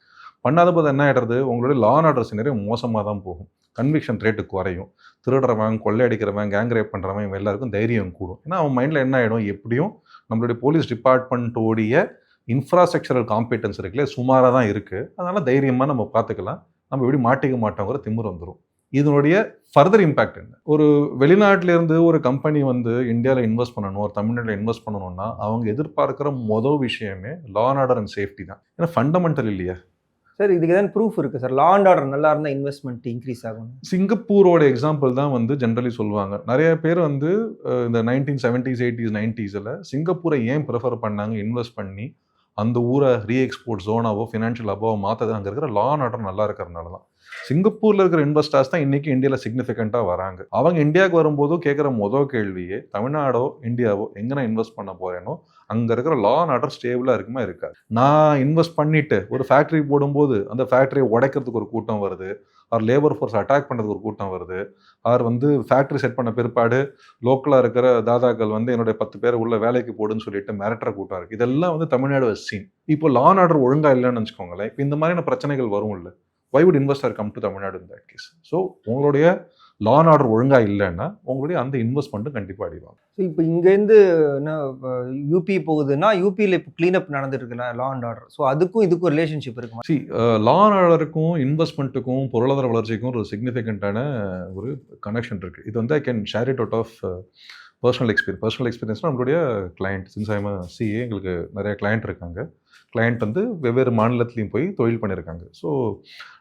பண்ணாத போது என்ன ஆகிடுறது, உங்களுடைய லா அண்ட் ஆர்டர் சினரியோ மோசமாக தான் போகும், கன்விக்ஷன் ரேட்டு குறையும், திருடுறவன், கொள்ளையடிக்கிறவன், கேங் ரேப் பண்ணுறவன், இவன் எல்லாருக்கும் தைரியம் கூடும். ஏன்னா அவன் மைண்டில் என்ன ஆகிடும், எப்படியும் நம்மளுடைய போலீஸ் டிபார்ட்மெண்ட்டோடைய இன்ஃப்ராஸ்ட்ரக்சரல் காம்பேட்டன்ஸ் இருக்குல்ல, சுமாராக தான் இருக்குது, அதனால் தைரியமாக நம்ம பார்த்துக்கலாம், நம்ம எப்படி மாட்டிக்க மாட்டோங்கிற திமிர் வந்துடும். இதனுடைய ஃபர்தர் இம்பேக்ட் என்ன? ஒரு வெளிநாட்டிலேருந்து ஒரு கம்பெனி வந்து இந்தியாவில் இன்வெஸ்ட் பண்ணணும், ஒரு தமிழ்நாட்டில் இன்வெஸ்ட் பண்ணணும்னா அவங்க எதிர்பார்க்குற மொதல் விஷயமே லா அண்ட் ஆர்டர் அண்ட் சேஃப்டி தான். ஏன்னா ஃபண்டமெண்டல் இல்லையா சார்? இதுக்கு தான் ப்ரூஃப் இருக்குது சார். லா அண்ட் ஆர்டர் நல்லா இருந்தால் இன்வெஸ்ட்மெண்ட் இன்க்ரீஸ் ஆகும். சிங்கப்பூரோட எக்ஸாம்பிள் தான் வந்து ஜென்ரலி சொல்லுவாங்க. நிறைய பேர் வந்து இந்த 1970s 80s 90s சிங்கப்பூரை ஏன் ப்ரிஃபர் பண்ணாங்க இன்வெஸ்ட் பண்ணி, அந்த ஊரை ரீஎக்ஸ்போர்ட் ஜோனாவோ ஃபினான்ஷியல் அபாவோ மாற்றது அங்கே இருக்கிற லா அண்ட் ஆர்டர் நல்லா இருக்கிறதுனால தான். சிங்கப்பூரில் இருக்கிற இன்வெஸ்டர்ஸ் தான் இன்றைக்கி இந்தியாவில் சிக்னிஃபிகண்ட்டாக வராங்க. அவங்க இந்தியாவுக்கு வரும்போதும் கேட்குற மொதல் கேள்வியே, தமிழ்நாடோ இந்தியாவோ எங்கே நான் இன்வெஸ்ட் பண்ண போகிறேனோ அங்கே இருக்கிற லா அண்ட் ஆர்டர் ஸ்டேபிளாக இருக்குமா இருக்காது. நான் இன்வெஸ்ட் பண்ணிவிட்டு ஒரு ஃபேக்ட்ரி போடும்போது அந்த ஃபேக்ட்ரியை உடைக்கிறதுக்கு ஒரு கூட்டம் வருது, அவர் லேபர் ஃபோர்ஸ் அட்டாக் பண்ணுறதுக்கு ஒரு கூட்டம் வருது, அவர் வந்து ஃபேக்ட்ரி செட் பண்ண பிற்பாடு லோக்கலாக இருக்கிற தாதாக்கள் வந்து என்னுடைய 10 பேரை உள்ள வேலைக்கு போடுன்னு சொல்லிட்டு மிரட்டுற கூட்டம் இருக்குது. இதெல்லாம் வந்து தமிழ்நாடு சீன். இப்போ லா அண்ட் ஆர்டர் ஒழுங்காக இல்லைன்னு வச்சுக்கோங்களேன், இப்போ இந்த மாதிரியான பிரச்சனைகள் வரும் இல்லை. why would investor come to Tamil Nadu in that case? So உங்களுடைய லா அண்ட் ஆர்டர் ஒழுங்காக இல்லைன்னா உங்களுடைய அந்த இன்வெஸ்ட்மெண்ட்டும் கண்டிப்பாக அடிவாங்க. ஸோ இப்போ இங்கேருந்து என்ன யூபி போகுதுன்னா, யூபியில் இப்போ கிளீனப் நடந்துட்டு இருக்குல்ல லா அண்ட் ஆர்டர், ஸோ அதுக்கும் இதுக்கும் ரிலேஷன்ஷிப் இருக்குமா? லா அண்ட் ஆர்டருக்கும் இன்வெஸ்ட்மெண்ட்டுக்கும் பொருளாதார வளர்ச்சிக்கும் ஒரு சிக்னிஃபிகண்ட்டான ஒரு கனெக்ஷன் இருக்குது. இது வந்து I can share it out of personal எக்ஸ்பீரியன்ஸ்னால் நம்மளுடைய client, since I am CA, எங்களுக்கு நிறைய கிளைண்ட் இருக்காங்க. கிளைண்ட் வந்து வெவ்வேறு மாநிலத்துலேயும் போய் தொழில் பண்ணியிருக்காங்க. ஸோ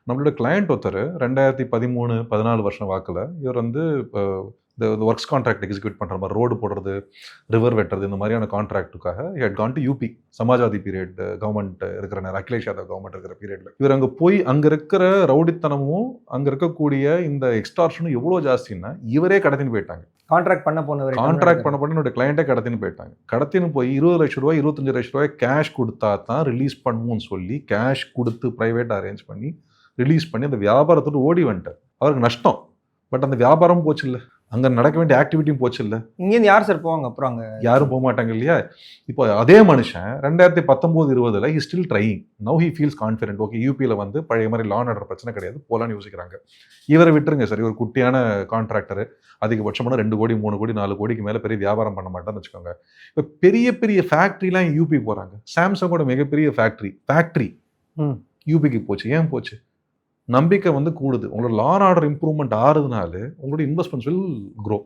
நம்மளோட கிளைண்ட் ஒருத்தர் 2013-14 வருஷம் வாக்கில் இவர் வந்து இந்த ஒர்க்ஸ் கான்ட்ராக்ட் எக்ஸிக்யூட் பண்ணுற மாதிரி, ரோடு போடுறது, ரிவர் வெட்டுறது, இந்த மாதிரியான கான்ட்ராக்டுக்காக had gone to UP. Samajwadi period government இருக்கிற நேரம், அகிலேஷ் யாதவ் கவர்மெண்ட் இருக்கிற பீரியடில் இவர் அங்கே போய் அங்கே இருக்கிற ரவுடித்தனமும் அங்கே இருக்கக்கூடிய இந்த எக்ஸ்டார்ஷனும் எவ்வளோ ஜாஸ்தின்னா இவரே கடத்தின்னு போயிட்டாங்க. கான்ட்ராக்ட் பண்ண என்னோட கிளைண்ட்டே கடத்தின்னு போயிட்டாங்க. கடத்தின்னு போய் 20 லட்ச ரூபாய் 25 லட்ச ரூபாய் கேஷ் கொடுத்தா தான் ரிலீஸ் பண்ணுவோம்னு சொல்லி கேஷ் கொடுத்து ப்ரைவேட் அரேஞ்ச் பண்ணி ரிலீஸ் பண்ணி அந்த வியாபாரத்தோடு ஓடி வந்துட்டார். அவருக்கு நஷ்டம், பட் அந்த வியாபாரம் போச்சு இல்லை. அங்கே நடக்க வேண்டிய ஆக்டிவிட்டியும் போச்சு இல்லை, இங்கேருந்து யார் சார் போவாங்க அப்புறம் அங்கே? யாரும் போக மாட்டாங்க இல்லையா. இப்போ அதே மனுஷன் 2019-20 he still trying, now he feels confident. Okay, யூபியில் வந்து பழைய மாதிரி லா அண்ட் ஆர்டர் பிரச்சனை கிடையாது, போகலான்னு யோசிக்கிறாங்க. இவரை விட்டுருங்க சார், இவர் குட்டியான கான்ட்ராக்டர், அதிகபட்சமான 2 கோடி 3 கோடி 4 கோடிக்கு மேலே பெரிய வியாபாரம் பண்ண மாட்டான்னு வச்சுக்கோங்க. இப்போ பெரிய பெரிய ஃபேக்ட்ரிலாம் யூபி போகிறாங்க. சாம்சங்கோட மிகப்பெரிய ஃபேக்ட்ரி யூபிக்கு போச்சு. ஏன் போச்சு? நம்பிக்கை வந்து கூடுது. உங்களோட லா அண்ட் ஆர்டர் இம்ப்ரூவ்மெண்ட் ஆறுதுனால உங்களோட இன்வெஸ்ட்மெண்ட்ஸ் வில் க்ரோ.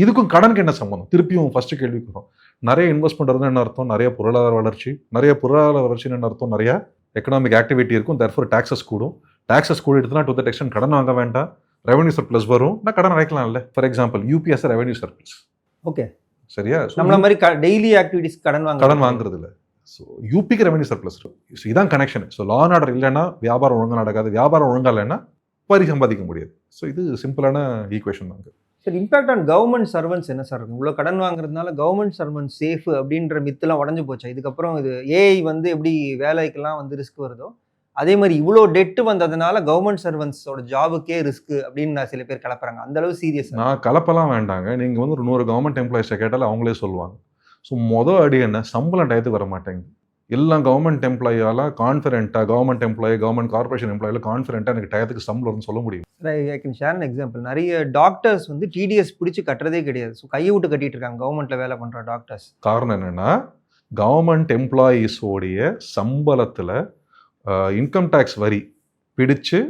இதுக்கும் கடனுக்கு என்ன சம்பந்தம்? திருப்பியும் ஃபர்ஸ்ட் கேள்விக்கு வரும். நிறைய இன்வெஸ்ட் பண்ணுறது என்ன அர்த்தம்? நிறைய பொருளாதார வளர்ச்சின்னு என்ன அர்த்தம்? நிறைய எக்கனாமிக் ஆக்டிவிட்டி இருக்கும், தேர்ஃபோர் டாக்ஸஸ் கூடும். டாக்ஸஸ் கூடிட்டுனா டு தட் எக்ஸ்டென்ட் கடன் வாங்க வேண்டாம், ரெவன்யூ சர்ப்ளஸ் வரும், நான் கடன் அடைக்கலாம்ல. For example UP's revenue surplus. Okay, சரியா? நம்மள மாதிரி டெய்லி ஆக்டிவிட்டிஸ் கடன் வாங்குறது இல்லை. ஸோ யூபிக்கு ரெவன்யூ சர்ப்ளஸ். ஸோ இதான் connection. So law and order இல்லைன்னா வியாபாரம் ஒழுங்காக நடக்காது, வியாபாரம் ஒழுங்காக இல்லைன்னா வரி சம்பாதிக்க முடியாது. ஸோ இது சிம்பிளான ஈக்குவேஷன் தாங்க. Sir, impact on government servants என்ன சார் இருக்கும்? இவ்வளோ கடன் வாங்குறதுனால கவர்மெண்ட் சர்வன்ட் சேஃப் அப்படின்ற மித்தெல்லாம் உடஞ்சு போச்சா? இதுக்கப்புறம் இது ஏஐ வந்து எப்படி வேலைக்கெல்லாம் வந்து ரிஸ்க் வருதோ, அதே மாதிரி இவ்வளோ டெட்டு வந்ததுனால கவர்மெண்ட் சர்வன்ட்ஸோட ஜாபுக்கே ரிஸ்க் அப்படின்னு நான் சில பேர் கலப்புறாங்க. அந்த அளவு சீரியஸ்? நான் கலப்பெல்லாம் வேண்டாங்க. நீங்கள் வந்து 100 கவர்மெண்ட் எம்ப்ளாயிஸை கேட்டாலும் அவங்களே சொல்லுவாங்க. ஸோ மொதல் அடி என்ன? சம்பளம் டயத்துக்கு வர மாட்டேங்குது. எல்லாம் கவர்மெண்ட் எம்ப்ளாயால கான்ஃபிடென்ட்டாக, கவர்மெண்ட் எம்ப்ளாயி, கவர்மெண்ட் கார்பரேஷன் எம்ப்ளாயில கான்ஃபிடென்ட்டாக எனக்கு டயத்துக்கு சம்பளம் வரும்னு சொல்ல முடியும். ஐ கேன் ஷேர் அன் எக்ஸாம்பிள். நிறைய டாக்டர்ஸ் வந்து டிடிஎஸ் பிடிச்சி கட்டுறதே கிடையாது. ஸோ கையை விட்டு கட்டிட்டு இருக்காங்க கவர்மெண்ட்டில் வேலை பண்ணுற டாக்டர்ஸ். காரணம் என்னென்னா, கவர்மெண்ட் எம்ப்ளாயீஸோடைய சம்பளத்தில் இன்கம் டேக்ஸ் வரி பிடிச்சு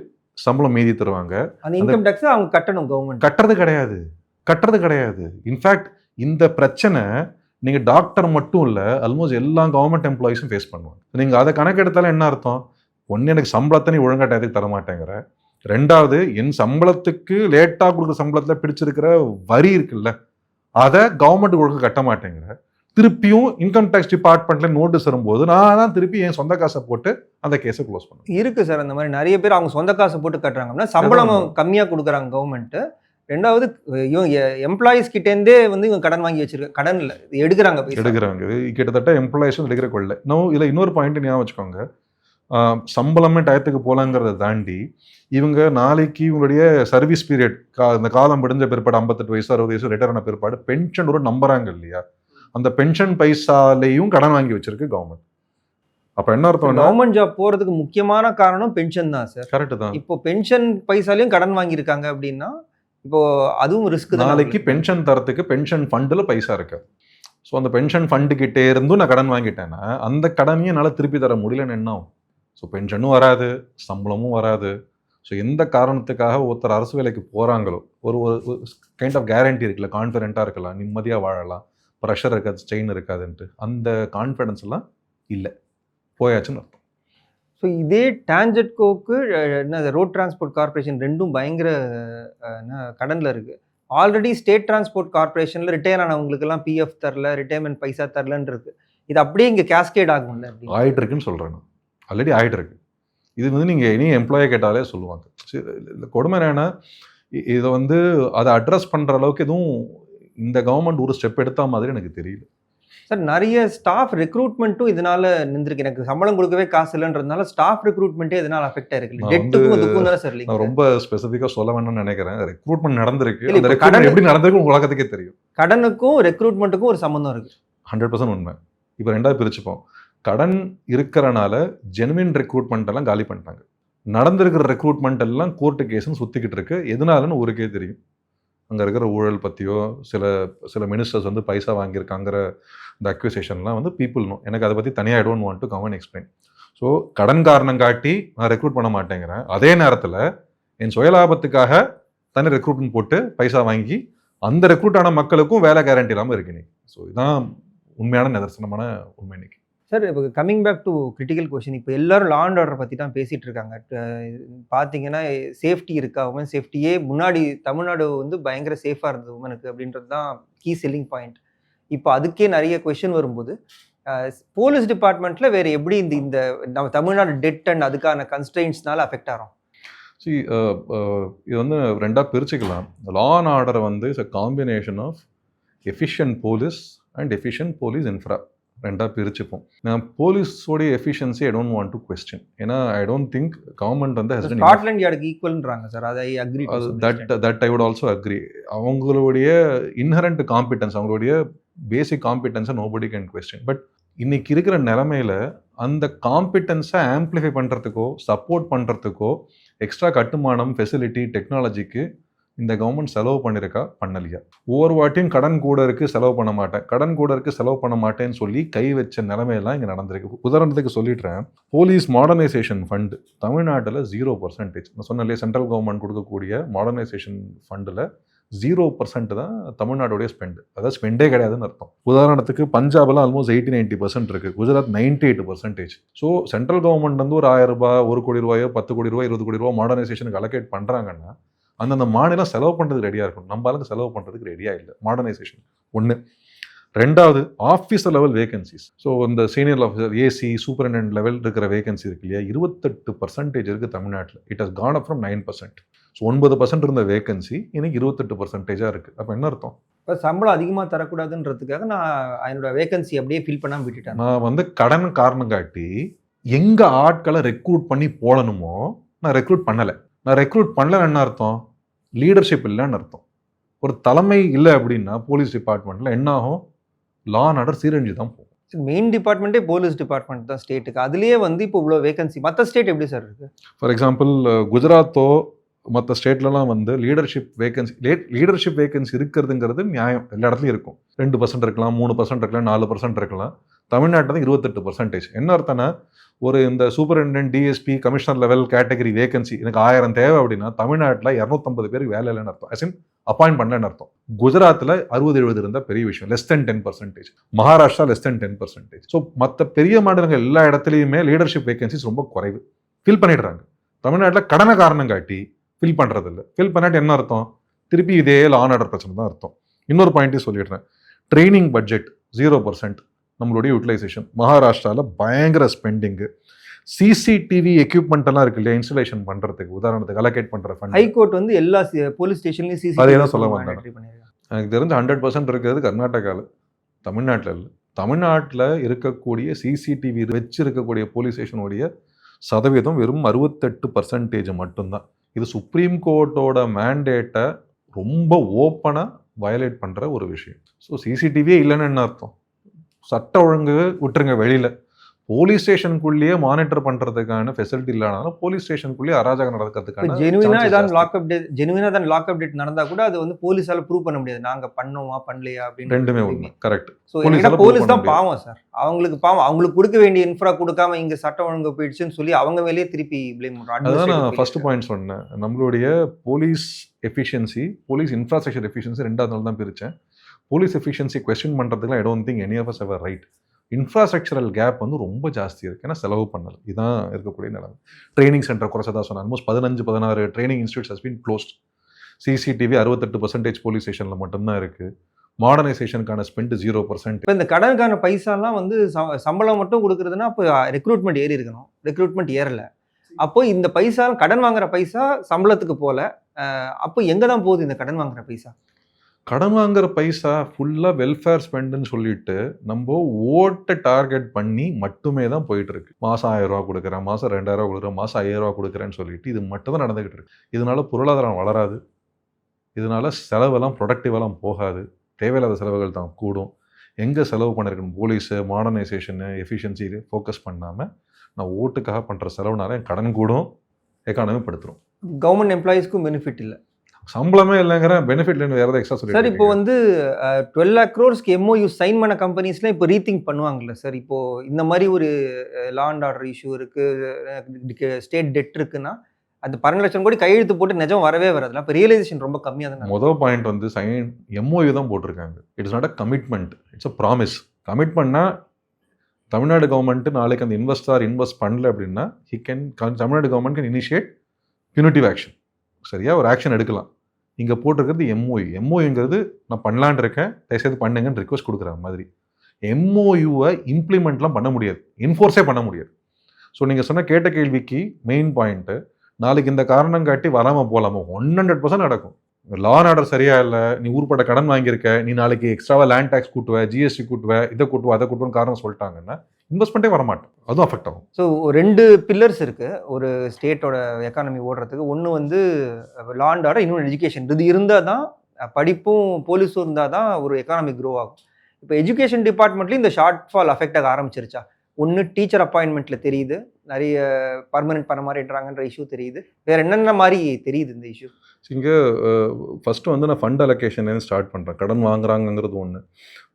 சம்பளம் மீதி தருவாங்க. அந்த இன்கம் டேக்ஸ் அவங்க கட்டணும். கவர்மெண்ட் கட்டுறது கிடையாது. இன்ஃபேக்ட் இந்த பிரச்சனை நீங்கள் டாக்டர் மட்டும் இல்லை, ஆல்மோஸ்ட் எல்லா கவர்மெண்ட் எம்ப்ளாயிஸும் ஃபேஸ் பண்ணுவாங்க. நீங்கள் அதை கணக்கெடுத்தாலும் என்ன அர்த்தம்? ஒன்று, எனக்கு சம்பளத்தை நீ ஒழுங்காக டயத்துக்கு தர மாட்டேங்கிற. 2வது, என் சம்பளத்துக்கு லேட்டாக கொடுக்குற சம்பளத்தில் பிடிச்சிருக்கிற வரி இருக்குல்ல, அதை கவர்மெண்ட் ஒழுங்காக கட்ட மாட்டேங்கிற. திருப்பியும் இன்கம் டேக்ஸ் டிபார்ட்மெண்ட்ல நோட்டீஸ் வரும்போது நான் தான் திருப்பி என் சொந்த காசை போட்டு அந்த கேஸை க்ளோஸ் பண்ணுவேன். இருக்கு சார், அந்த மாதிரி நிறைய பேர் அவங்க சொந்த காசை போட்டு கட்டுறாங்கன்னா சம்பளம் கம்மியாக கொடுக்குறாங்க கவர்மெண்ட். 2வது, இவங்க எம்ப்ளாயிஸ் கிட்டேருந்தே வந்து இவங்க கடன் வாங்கி வச்சிருக்க, கடன் இல்லை எடுக்கிறாங்க. கிட்டத்தட்ட எம்ப்ளாயிஸ் எடுக்கிற கொள்ள. இதில் இன்னொரு பாயிண்ட் ஞாபகம் வச்சுக்கோங்க. சம்பளமே டயத்துக்கு போகலாங்கிறத தாண்டி இவங்க நாளைக்கு இவங்களுடைய சர்வீஸ் பீரியட், இந்த காலம் முடிஞ்ச பிற்பாடு 58 வயசு 60 வயசு ரிட்டையர் ஆன பிற்பாடு பென்ஷன் ஒரு நம்புறாங்க இல்லையா, அந்த பென்ஷன் பைசாலையும் கடன் வாங்கி வச்சிருக்கு கவர்மெண்ட். அப்ப என்ன அர்த்தம்? கவர்மெண்ட் ஜாப் போறதுக்கு முக்கியமான காரணம் பென்ஷன் தான் சார். கரெக்ட் தான். இப்போ பென்ஷன் பைசாலையும் கடன் வாங்கியிருக்காங்க அப்படின்னா இப்போ அதுவும் ரிஸ்க். நாளைக்கு பென்ஷன் தரத்துக்கு பென்ஷன் ஃபண்டில் பைசா இருக்கு. ஸோ அந்த பென்ஷன் ஃபண்டு கிட்டே இருந்தும் நான் கடன் வாங்கிட்டேன்னா அந்த கடனையும் என்னால் திருப்பி தர முடியலன்னு என்ன ஆகும்? ஸோ பென்ஷனும் வராது, சம்பளமும் வராது. ஸோ எந்த காரணத்துக்காக ஒருத்தர் அரசு வேலைக்கு போகிறாங்களோ ஒரு கைண்ட் ஆஃப் கேரண்டி இருக்குல்ல, கான்ஃபிடென்ட்டாக இருக்கலாம், நிம்மதியாக வாழலாம், ப்ரெஷர் இருக்காது, ஸ்ட்ரெயின் இருக்காதுன்ட்டு, அந்த கான்ஃபிடன்ஸ் எல்லாம் இல்லை, போயாச்சுன்னு அர்த்தம். ஸோ இதே டான்ஜெட்கோக்கு என்ன ரோட் டிரான்ஸ்போர்ட் கார்பரேஷன் ரெண்டும் பயங்கர கடனில் இருக்குது. ஆல்ரெடி ஸ்டேட் டிரான்ஸ்போர்ட் கார்பரேஷனில் ரிட்டையர் ஆனவங்களுக்கெல்லாம் பிஎஃப் தரல, ரிட்டையர்மெண்ட் பைசா தரலன்னு இருக்குது. இது அப்படியே இங்கே கேஸ்கேட் ஆகும்ல? ஆகிட்டு இருக்குன்னு சொல்கிறேன் நான். ஆல்ரெடி ஆகிட்டு இருக்கு. இது வந்து நீங்கள் இனி எம்ப்ளாயை கேட்டாலே சொல்லுவாங்க. கொடுமை என்னன்னா, இதை வந்து அதை அட்ரஸ் பண்ணுற அளவுக்கு எதுவும் இந்த கவர்மெண்ட் ஒரு ஸ்டெப் எடுத்த மாதிரி எனக்கு தெரியல சார். நிறைய ஸ்டாஃப் ரெக்ரூட்மெண்ட்டும் இதனால நின்றுருக்கு. எனக்கு சம்பளம் கொடுக்கவே காசு இல்லைன்றதுனால ஸ்டாஃப் ரெக்ரூட்மெண்ட்டே இதனால அஃபெக்ட் ஆயிருக்கு. நான் ரொம்ப ஸ்பெசிஃபிக்காக சொல்ல வேணும்னு நினைக்கிறேன். ரெக்ரூட்மெண்ட் நடந்திருக்கு, அந்த ரெக்ரூட்மெண்ட் எப்படி நடந்திருக்கு உங்க உலகத்துக்கே தெரியும். கடனுக்கும் ரெக்ரூட்மெண்ட்டுக்கும் ஒரு சம்பந்தம் இருக்கு. 100% உண்மை. இப்போ 2ஆக பிரிச்சுப்போம். கடன் இருக்கிறனால ஜெனுவின் ரெக்ரூட்மெண்ட் எல்லாம் காலி பண்ணிட்டாங்க. நடந்திருக்கிற ரெக்ரூட்மெண்ட் எல்லாம் கோர்ட்டு கேஸ்ன்னு சுற்றிக்கிட்டு இருக்கு. எதனாலன்னு ஊருக்கே தெரியும். அங்கே இருக்கிற ஊழல் பற்றியோ சில மினிஸ்டர்ஸ் வந்து பைசா வாங்கியிருக்காங்கிற இந்த அக்யூசேஷன்லாம் வந்து பீப்புள் நோ. எனக்கு அதை பற்றி தனியாக ஐ don't want to come and explain. So கடன் காரணம் காட்டி நான் ரெக்ரூட் பண்ண மாட்டேங்கிறேன். அதே நேரத்தில் என் சுயலாபத்துக்காக தனி ரெக்ரூட்மெண்ட் போட்டு பைசா வாங்கி அந்த ரெக்ரூட் ஆன மக்களுக்கும் வேலை கேரண்டி இல்லாமல் இருக்கு இன்னைக்கு. ஸோ இதுதான் உண்மையான நிதர்சனமான உண்மை இன்னைக்கு. சார், இப்போ coming back to critical question, இப்போ எல்லாரும் லா அண்ட் ஆர்டர் பற்றி தான் பேசிகிட்டு இருக்காங்க. பார்த்தீங்கன்னா சேஃப்டி இருக்கா, உமன் சேஃப்டியே முன்னாடி தமிழ்நாடு வந்து பயங்கர சேஃபாக இருந்தது உமனுக்கு அப்படின்றது தான் கீ செல்லிங் பாயிண்ட். இப்போ அதுக்கே நிறைய கொஸ்டின் வரும்போது போலீஸ் டிபார்ட்மெண்ட்டில் வேறு எப்படி இந்த நம்ம தமிழ்நாடு டெட் அண்ட் அதுக்கான கன்ஸ்ட்ரெயின்ஸ்னால அஃபெக்ட் ஆகும்? இது வந்து 2ஆக பிரிச்சுக்கலாம். லா அண்ட் ஆர்டர் வந்து it's a combination of efficient police and efficient police infra. ரெண்டாக பிரிச்சுப்போம். நான் போலீஸோடைய efficiency I don't want to question. ஏன்னா ஐ டோன்ட் திங்க் கவர்மெண்ட் வந்து ஸ்காட்லாண்ட் யார்டுக்கு ஈக்குவல்ன்றாங்க சார். அதை agree that I would also agree. அவங்களுடைய இன்ஹரண்ட் காம்பிட்டன்ஸ், அவங்களுடைய பேசிக் காம்பிட்டன்ஸை நோபடி கேன் கொஸ்டின். பட் இன்னைக்கு இருக்கிற நிலைமையில அந்த காம்பிட்டன்ஸை ஆம்பிளிஃபை பண்ணுறதுக்கோ சப்போர்ட் பண்ணுறதுக்கோ எக்ஸ்ட்ரா கட்டுமானம், ஃபெசிலிட்டி, டெக்னாலஜிக்கு இந்த கவர்மெண்ட் செலவு பண்ணியிருக்கா, பண்ணலையா? ஒவ்வொரு வாட்டியும் கடன் கூட இருக்குது செலவு பண்ண மாட்டேன், கடன் கூட இருக்குது செலவு பண்ண மாட்டேன்னு சொல்லி கை வச்ச நிலைமையெல்லாம் இங்கே நடந்திருக்கு. உதாரணத்துக்கு சொல்லிடுறேன், போலீஸ் மாடர்னைசேஷன் ஃபண்டு தமிழ்நாட்டில் 0%. நான் சொன்னேன் இல்லையா, சென்ட்ரல் கவர்மெண்ட் கொடுக்கக்கூடிய மாடர்னைசேஷன் ஃபண்டில் 0% தான் தமிழ்நாடுடைய ஸ்பெண்டு. அதாவது ஸ்பெண்டே கிடையாதுன்னு அர்த்தம். உதாரணத்துக்கு பஞ்சாபில் ஆல்மோஸ்ட் 80-90% இருக்குது, குஜராத் 98%. ஸோ சென்ட்ரல் கவர்மெண்ட் வந்து ஒரு 1000 ரூபாய், 1 கோடி ரூபாயோ, 10 கோடி ரூபாய், 20 கோடி ரூபாய் மாடர்னைசேஷனுக்கு அலோகேட் பண்ணுறாங்கன்னா அந்தந்த மாநிலம் செலவு பண்ணுறதுக்கு ரெடியாக இருக்கணும். நம்ம ஆளுக்கு செலவு பண்ணுறதுக்கு ரெடியாக இல்லை மாடர்னைசேஷன். ஒன்று. ரெண்டாவது, ஆஃபீஸர் லெவல் வேகன்சிஸ். ஸோ இந்த senior officer, AC, superintendent level இருக்கிற வேகன்சி இருக்கு இல்லையா, 28% இருக்குது தமிழ்நாட்டில். It has Khan up from 9%. So 9% இருந்த வேகன்சி இன்னைக்கு 28% இருக்குது. அப்போ என்ன அர்த்தம்? இப்போ சம்பளம் அதிகமாக தரக்கூடாதுன்றதுக்காக நான் என்னோட வேகன்சி அப்படியே ஃபில் பண்ணாமல் விட்டுட்டேன். நான் வந்து கடன் காரணம் காட்டி எங்கே ஆட்களை ரெக்ரூட் பண்ணி போடணுமோ நான் ரெக்ரூட் பண்ணலை. நான் ரெக்ரூட் பண்ணல என்ன அர்த்தம்? லீடர்ஷிப் இல்லைன்னு அர்த்தம். ஒரு தலைமை இல்லை அப்படின்னா போலீஸ் டிபார்ட்மெண்ட்டில் என்ன ஆகும்? லா அண்ட் ஆர்டர் சீரழிஞ்சு தான் போகும். மெயின் டிபார்ட்மெண்ட்டே போலீஸ் டிபார்ட்மெண்ட் தான் ஸ்டேட்டுக்கு. அதுலேயே வந்து இப்போ இவ்வளோ வேகன்சி மற்ற ஸ்டேட் எப்படி சார் இருக்குது? ஃபார் எக்ஸாம்பிள் குஜராத்தோ மற்ற ஸ்டேட்லலாம் வந்து லீடர்ஷிப் வேகன்சி இருக்கிறதுங்கிறது நியாயம், எல்லா இடத்துலையும் இருக்கும். 2% இருக்கலாம், 3% இருக்கலாம், 4% இருக்கலாம். தமிழ்நாட்டில் தான் 28%. என்ன அர்த்தம்னா, ஒரு இந்த superintendent, DSP, commissioner level category vacancy எனக்கு 1000 தேவை அப்படின்னா தமிழ்நாட்டில் 250 பேருக்கு வேலை இல்லைன்னு அர்த்தம். அசின் அப்பாயிண்ட் பண்ணலன்னு அர்த்தம். குஜராத்தில் 60-70 இருந்தால் பெரிய விஷயம், less than 10%. Maharashtra less than 10%. So மற்ற பெரிய மாநிலங்கள் எல்லா இடத்துலையுமே லீடர்ஷிப் வேகன்சிஸ் ரொம்ப குறைவு, ஃபில் பண்ணிடுறாங்க. தமிழ்நாட்டில் கடனை காரணம் காட்டி ஃபில் பண்ணுறது இல்லை. ஃபில் பண்ணிட்டு என்ன அர்த்தம்? திருப்பி இதே லா அண்ட் ஆர்டர் பிரச்சனை தான் அர்த்தம். இன்னொரு பாயிண்ட்டையும் சொல்லிடுறேன், ட்ரைனிங் பட்ஜெட் 0% நம்மளுடைய யூட்டிலைசேஷன். மகாராஷ்டிராவில் பயங்கர ஸ்பெண்டிங்கு. சிசிடிவி எக்யூப்மெண்ட் எல்லாம் இருக்கு இல்லையா, இன்ஸ்டலேஷன் பண்ணுறதுக்கு, உதாரணத்துக்கு அலோகேட் பண்ணுற ஃபண்ட். ஹைகோர்ட் வந்து எல்லா போலீஸ் ஸ்டேஷன்லையும் சிசிடிவி அதே தான் சொல்ல வந்தேன். எனக்கு தெரிஞ்ச 100% இருக்கிறது கர்நாடகாவில், தமிழ்நாட்டில் இல்லை. தமிழ்நாட்டில் இருக்கக்கூடிய சிசிடிவி வச்சிருக்கக்கூடிய போலீஸ் ஸ்டேஷனுடைய சதவீதம் வெறும் 68% மட்டும்தான். இது சுப்ரீம் கோர்ட்டோட மேண்டேட்டை ரொம்ப ஓப்பனாக வயலேட் பண்ணுற ஒரு விஷயம். ஸோ சிசிடிவியே இல்லைன்னு என்ன அர்த்தம்? சட்ட ஒழுங்கு விட்டுருங்க வெளியில், போலீஸ் ஸ்டேஷனுக்குள்ளேயே மானிட்டர் பண்ணுறதுக்கான ஃபெசிலிட்டி இல்லாதனால போலீஸ் ஸ்டேஷனுக்குள்ளேயே அராஜகம் நடக்கிறதுக்கான ஜெனுவினா தான் லாக்அப் டேட் நடந்தால் கூட அது வந்து போலீஸால் ப்ரூவ் பண்ண முடியாது, நாங்கள் பண்ணோமா பண்ணலையா அப்படின்னு. ரெண்டுமே உண்மை, கரெக்ட். ஸோ போலீஸ் தான் பாவம் சார். அவங்களுக்கு கொடுக்க வேண்டிய இன்ஃப்ரா கொடுக்காம இங்கே சட்டம் ஒழுங்கு போயிடுச்சுன்னு சொல்லி அவங்க மேலேயே திருப்பி ப்ளேம் பண்ணுறாங்க. அதுதான் நான் ஃபர்ஸ்ட் பாயிண்ட் சொன்னேன். நம்மளுடைய police efficiency, police infrastructure efficiency ரெண்டாவது நாள் தான் பிரித்தேன். போலீஸ் எஃபிஷியன்சி கொஸ்டின் பண்ணுறதுக்குலாம் I don't think any of us have a right. Infrastructural gap வந்து ரொம்ப ஜாஸ்தி இருக்குது, ஏன்னா செலவு பண்ணலை. இதுதான் இருக்கக்கூடிய நிலைமை. ட்ரைனிங் சென்டர் குறைச்சதா சொன்னேன். Almost 15-16 training institutes has been closed. CCTV 68% police ஸ்டேஷனில் மட்டும்தான் இருக்குது. மாடர்னைசேஷனுக்கான ஸ்பெண்ட் 0%. இப்போ இந்த கடனுக்கான பைசாலாம் வந்து சம்பளம் மட்டும் கொடுக்குறதுன்னா அப்போ ரெக்ரூட்மெண்ட் ஏறி இருக்கணும், ரெக்ரூட்மெண்ட் ஏறலை. அப்போ இந்த பைசா கடன் வாங்குற பைசா சம்பளத்துக்கு போல, அப்போ எங்கே தான் போகுது இந்த கடன் வாங்குற பைசா? கடன் வாங்குற பைசா ஃபுல்லாக வெல்ஃபேர் ஸ்பெண்டுன்னு சொல்லிட்டு நம்ம ஓட்டை டார்கெட் பண்ணி மட்டுமே தான் போயிட்டு இருக்கு. மாதம் 1000 ரூபா கொடுக்குறேன், மாதம் 2000 ரூபா கொடுக்குறேன், மாதம் 5000 ரூபா கொடுக்குறேன்னு சொல்லிட்டு இது மட்டும் தான் நடந்துகிட்டு இருக்கு. இதனால பொருளாதாரம் வளராது, இதனால செலவெல்லாம் ப்ரொடக்டிவெல்லாம் போகாது, தேவையில்லாத செலவுகள் தான் கூடும். எங்கே செலவு பண்ணிருக்கணும்? போலீஸு, மாடர்னைசேஷனு, எஃபிஷியன்சி ஃபோக்கஸ் பண்ணாமல் நான் ஓட்டுக்காக பண்ணுற செலவுனால என் கடன் கூடும், எக்கானமி படுத்துரும். கவர்மெண்ட் எம்ப்ளாயீஸ்க்கும் பெனிஃபிட் இல்லை, சம்பளமே இல்லைங்கிற பெனிஃபிட் வேறு ஏதாவது எக்ஸ்ட்ரா சொல்லி. சார் இப்போ வந்து 12 lakh crores MOU சைன் பண்ண கம்பெனிஸ்லாம் இப்போ ரீதிங்க் பண்ணுவாங்கல்ல சார்? இப்போ இந்த மாதிரி ஒரு லா அண்ட் ஆர்டர் இஷ்யூ இருக்குது, ஸ்டேட் டெட் இருக்குன்னா அந்த 12 லட்சம் கோடி கையெழுத்து போட்டு நிஜம் வரவே வராதுல. இப்போ ரியலைசேஷன் ரொம்ப கம்மியாக தான். முதல் பாயிண்ட் வந்து MOU தான் போட்டிருக்காங்க. It's not a commitment, it's a promise. கமிட்மெண்ட்னா தமிழ்நாடு கவர்மெண்ட் நாளைக்கு அந்த இன்வெஸ்ட் பண்ணல அப்படின்னா Tamil Nadu government can initiate punitive action. சரியா, ஒரு ஆக்ஷன் எடுக்கலாம். இங்கே போட்டிருக்கிறது எம்ஓயுங்கிறது நான் பண்ணலான் இருக்கேன், தயவுசெய்து பண்ணுங்கன்னு ரிக்வஸ்ட் கொடுக்குற மாதிரி. எம்ஓயுவை இம்ப்ளிமெண்ட்லாம் பண்ண முடியாது, என்ஃபோர்ஸே பண்ண முடியாது. ஸோ நீங்கள் சொன்ன கேட்ட கேள்விக்கு மெயின் பாயிண்ட்டு, நாளைக்கு இந்த காரணம் காட்டி வராமல் போகலாமா? 100% நடக்கும். லா அண்ட் ஆர்டர் சரியா இல்லை, நீ ஊர்பட்ட கடன் வாங்கியிருக்க, நீ நாளைக்கு எக்ஸ்ட்ராவா லேண்ட் டேக்ஸ் கூட்டுவ, ஜிஎஸ்டி கூட்டுவ, இதை கூட்டுவ, அதை கூட்டுவன்னு காரணம் சொல்லிட்டாங்கன்னா இன்வெஸ்ட்மெண்ட்டே வரமாட்டோம், அதுவும் அஃபெக்ட் ஆகும். ஸோ 2 பில்லர்ஸ் இருக்குது ஒரு ஸ்டேட்டோட எக்கானமி ஓடுறதுக்கு. ஒன்று வந்து லா அண்ட் ஆர்டர், இன்னொன்று எஜுகேஷன். இது இருந்தால் தான் படிப்பும் போலீஸும் இருந்தால் தான் ஒரு எக்கானமி க்ரோ ஆகும். இப்போ எஜுகேஷன் டிபார்ட்மெண்ட்லேயும் இந்த ஷார்ட் ஃபால் அஃபெக்ட் ஆக ஆரம்பிச்சிருச்சா? ஒன்று டீச்சர் அப்பாயின்மெண்ட்டில் தெரியுது, நிறைய பர்மனெண்ட் பண்ண மாதிரின்றாங்கன்ற இஷ்யூ தெரியுது. வேறு என்னென்ன மாதிரி தெரியுது இந்த இஷ்யூ? இங்கே ஃபஸ்ட்டு வந்து நான் ஃபண்ட் அலோகேஷன்லேருந்து ஸ்டார்ட் பண்ணுறேன். கடன் வாங்குறாங்கிறது ஒன்று.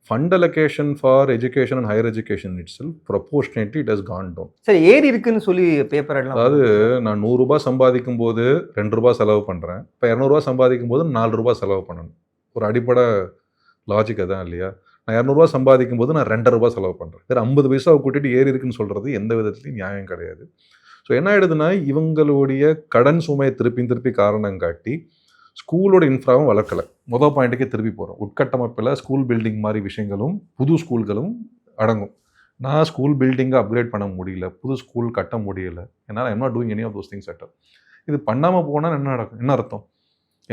Fund allocation for education and higher education itself proportionately it has gone down. சரி, ஏறி இருக்குன்னு சொல்லி பேப்பர் எல்லாம். அதாவது நான் 100 ரூபாய் சம்பாதிக்கும் போது 2 ரூபாய் செலவு பண்ணுறேன், இப்போ 200 ரூபாய் சம்பாதிக்கும் போது 4 ரூபாய் செலவு பண்ணணும். ஒரு அடிப்படை லாஜிக் அதான் இல்லையா? நான் 200 ரூபாய் சம்பாதிக்கும் போது நான் 2 ரூபாய் செலவு பண்ணுறேன். வேறு 50 பைசாவை கூட்டிட்டு ஏறி இருக்குன்னு சொல்கிறது எந்த விதத்துலையும் நியாயம் கிடையாது. ஸோ என்ன ஆயிடுதுன்னா, இவங்களுடைய கடன் சுமையை திருப்பி காரணம் காட்டி ஸ்கூலோட இன்ஃப்ராவும் வளர்க்கலை. மொதல் பாயிண்ட்டுக்கே திருப்பி போகிறோம். உட்கட்டமைப்பில் ஸ்கூல் பில்டிங் மாதிரி விஷயங்களும் புது ஸ்கூல்களும் அடங்கும். நான் ஸ்கூல் பில்டிங்கை அப்கிரேட் பண்ண முடியல, புது ஸ்கூல் கட்ட முடியல, என்னால் I'm not doing any of those things setup. இது பண்ணாமல் போனால் என்ன நடக்கும், என்ன அர்த்தம்?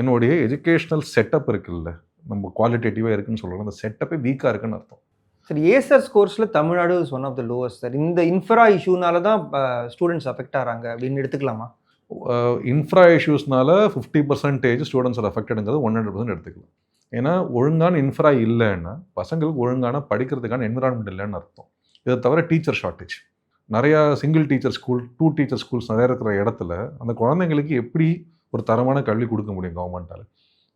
என்னுடைய எஜுகேஷ்னல் செட்டப் இருக்குல்ல, நம்ம குவாலிட்டேட்டிவாக இருக்குன்னு சொல்கிறோம், அந்த செட்டப்பே வீக்காக இருக்குன்னு அர்த்தம். சரி, ஏசர் ஸ்கோர்ஸில் Tamil Nadu is one of the lowest sir. இந்த இன்ஃப்ரா இஷ்யூனால தான் ஸ்டூடெண்ட்ஸ் அஃபெக்ட் ஆகிறாங்க அப்படின்னு எடுத்துக்கலாமா? இன்ஃப்ரா இஷ்யூஸ்னால 50% ஸ்டூடெண்ட்ஸ் அஃபெக்டடுங்கிறது 100% எடுத்துக்கலாம். ஏன்னா ஒழுங்கான இன்ஃப்ரா இல்லைன்னா பசங்களுக்கு ஒழுங்கான படிக்கிறதுக்கான என்விரான்மெண்ட் இல்லைன்னு அர்த்தம். இதை தவிர டீச்சர் ஷார்ட்டேஜ், நிறையா single teacher school, 2 teacher schools நிறையா இருக்கிற இடத்துல அந்த குழந்தைங்களுக்கு எப்படி ஒரு தரமான கல்வி கொடுக்க முடியும் கவர்மெண்ட்டால்?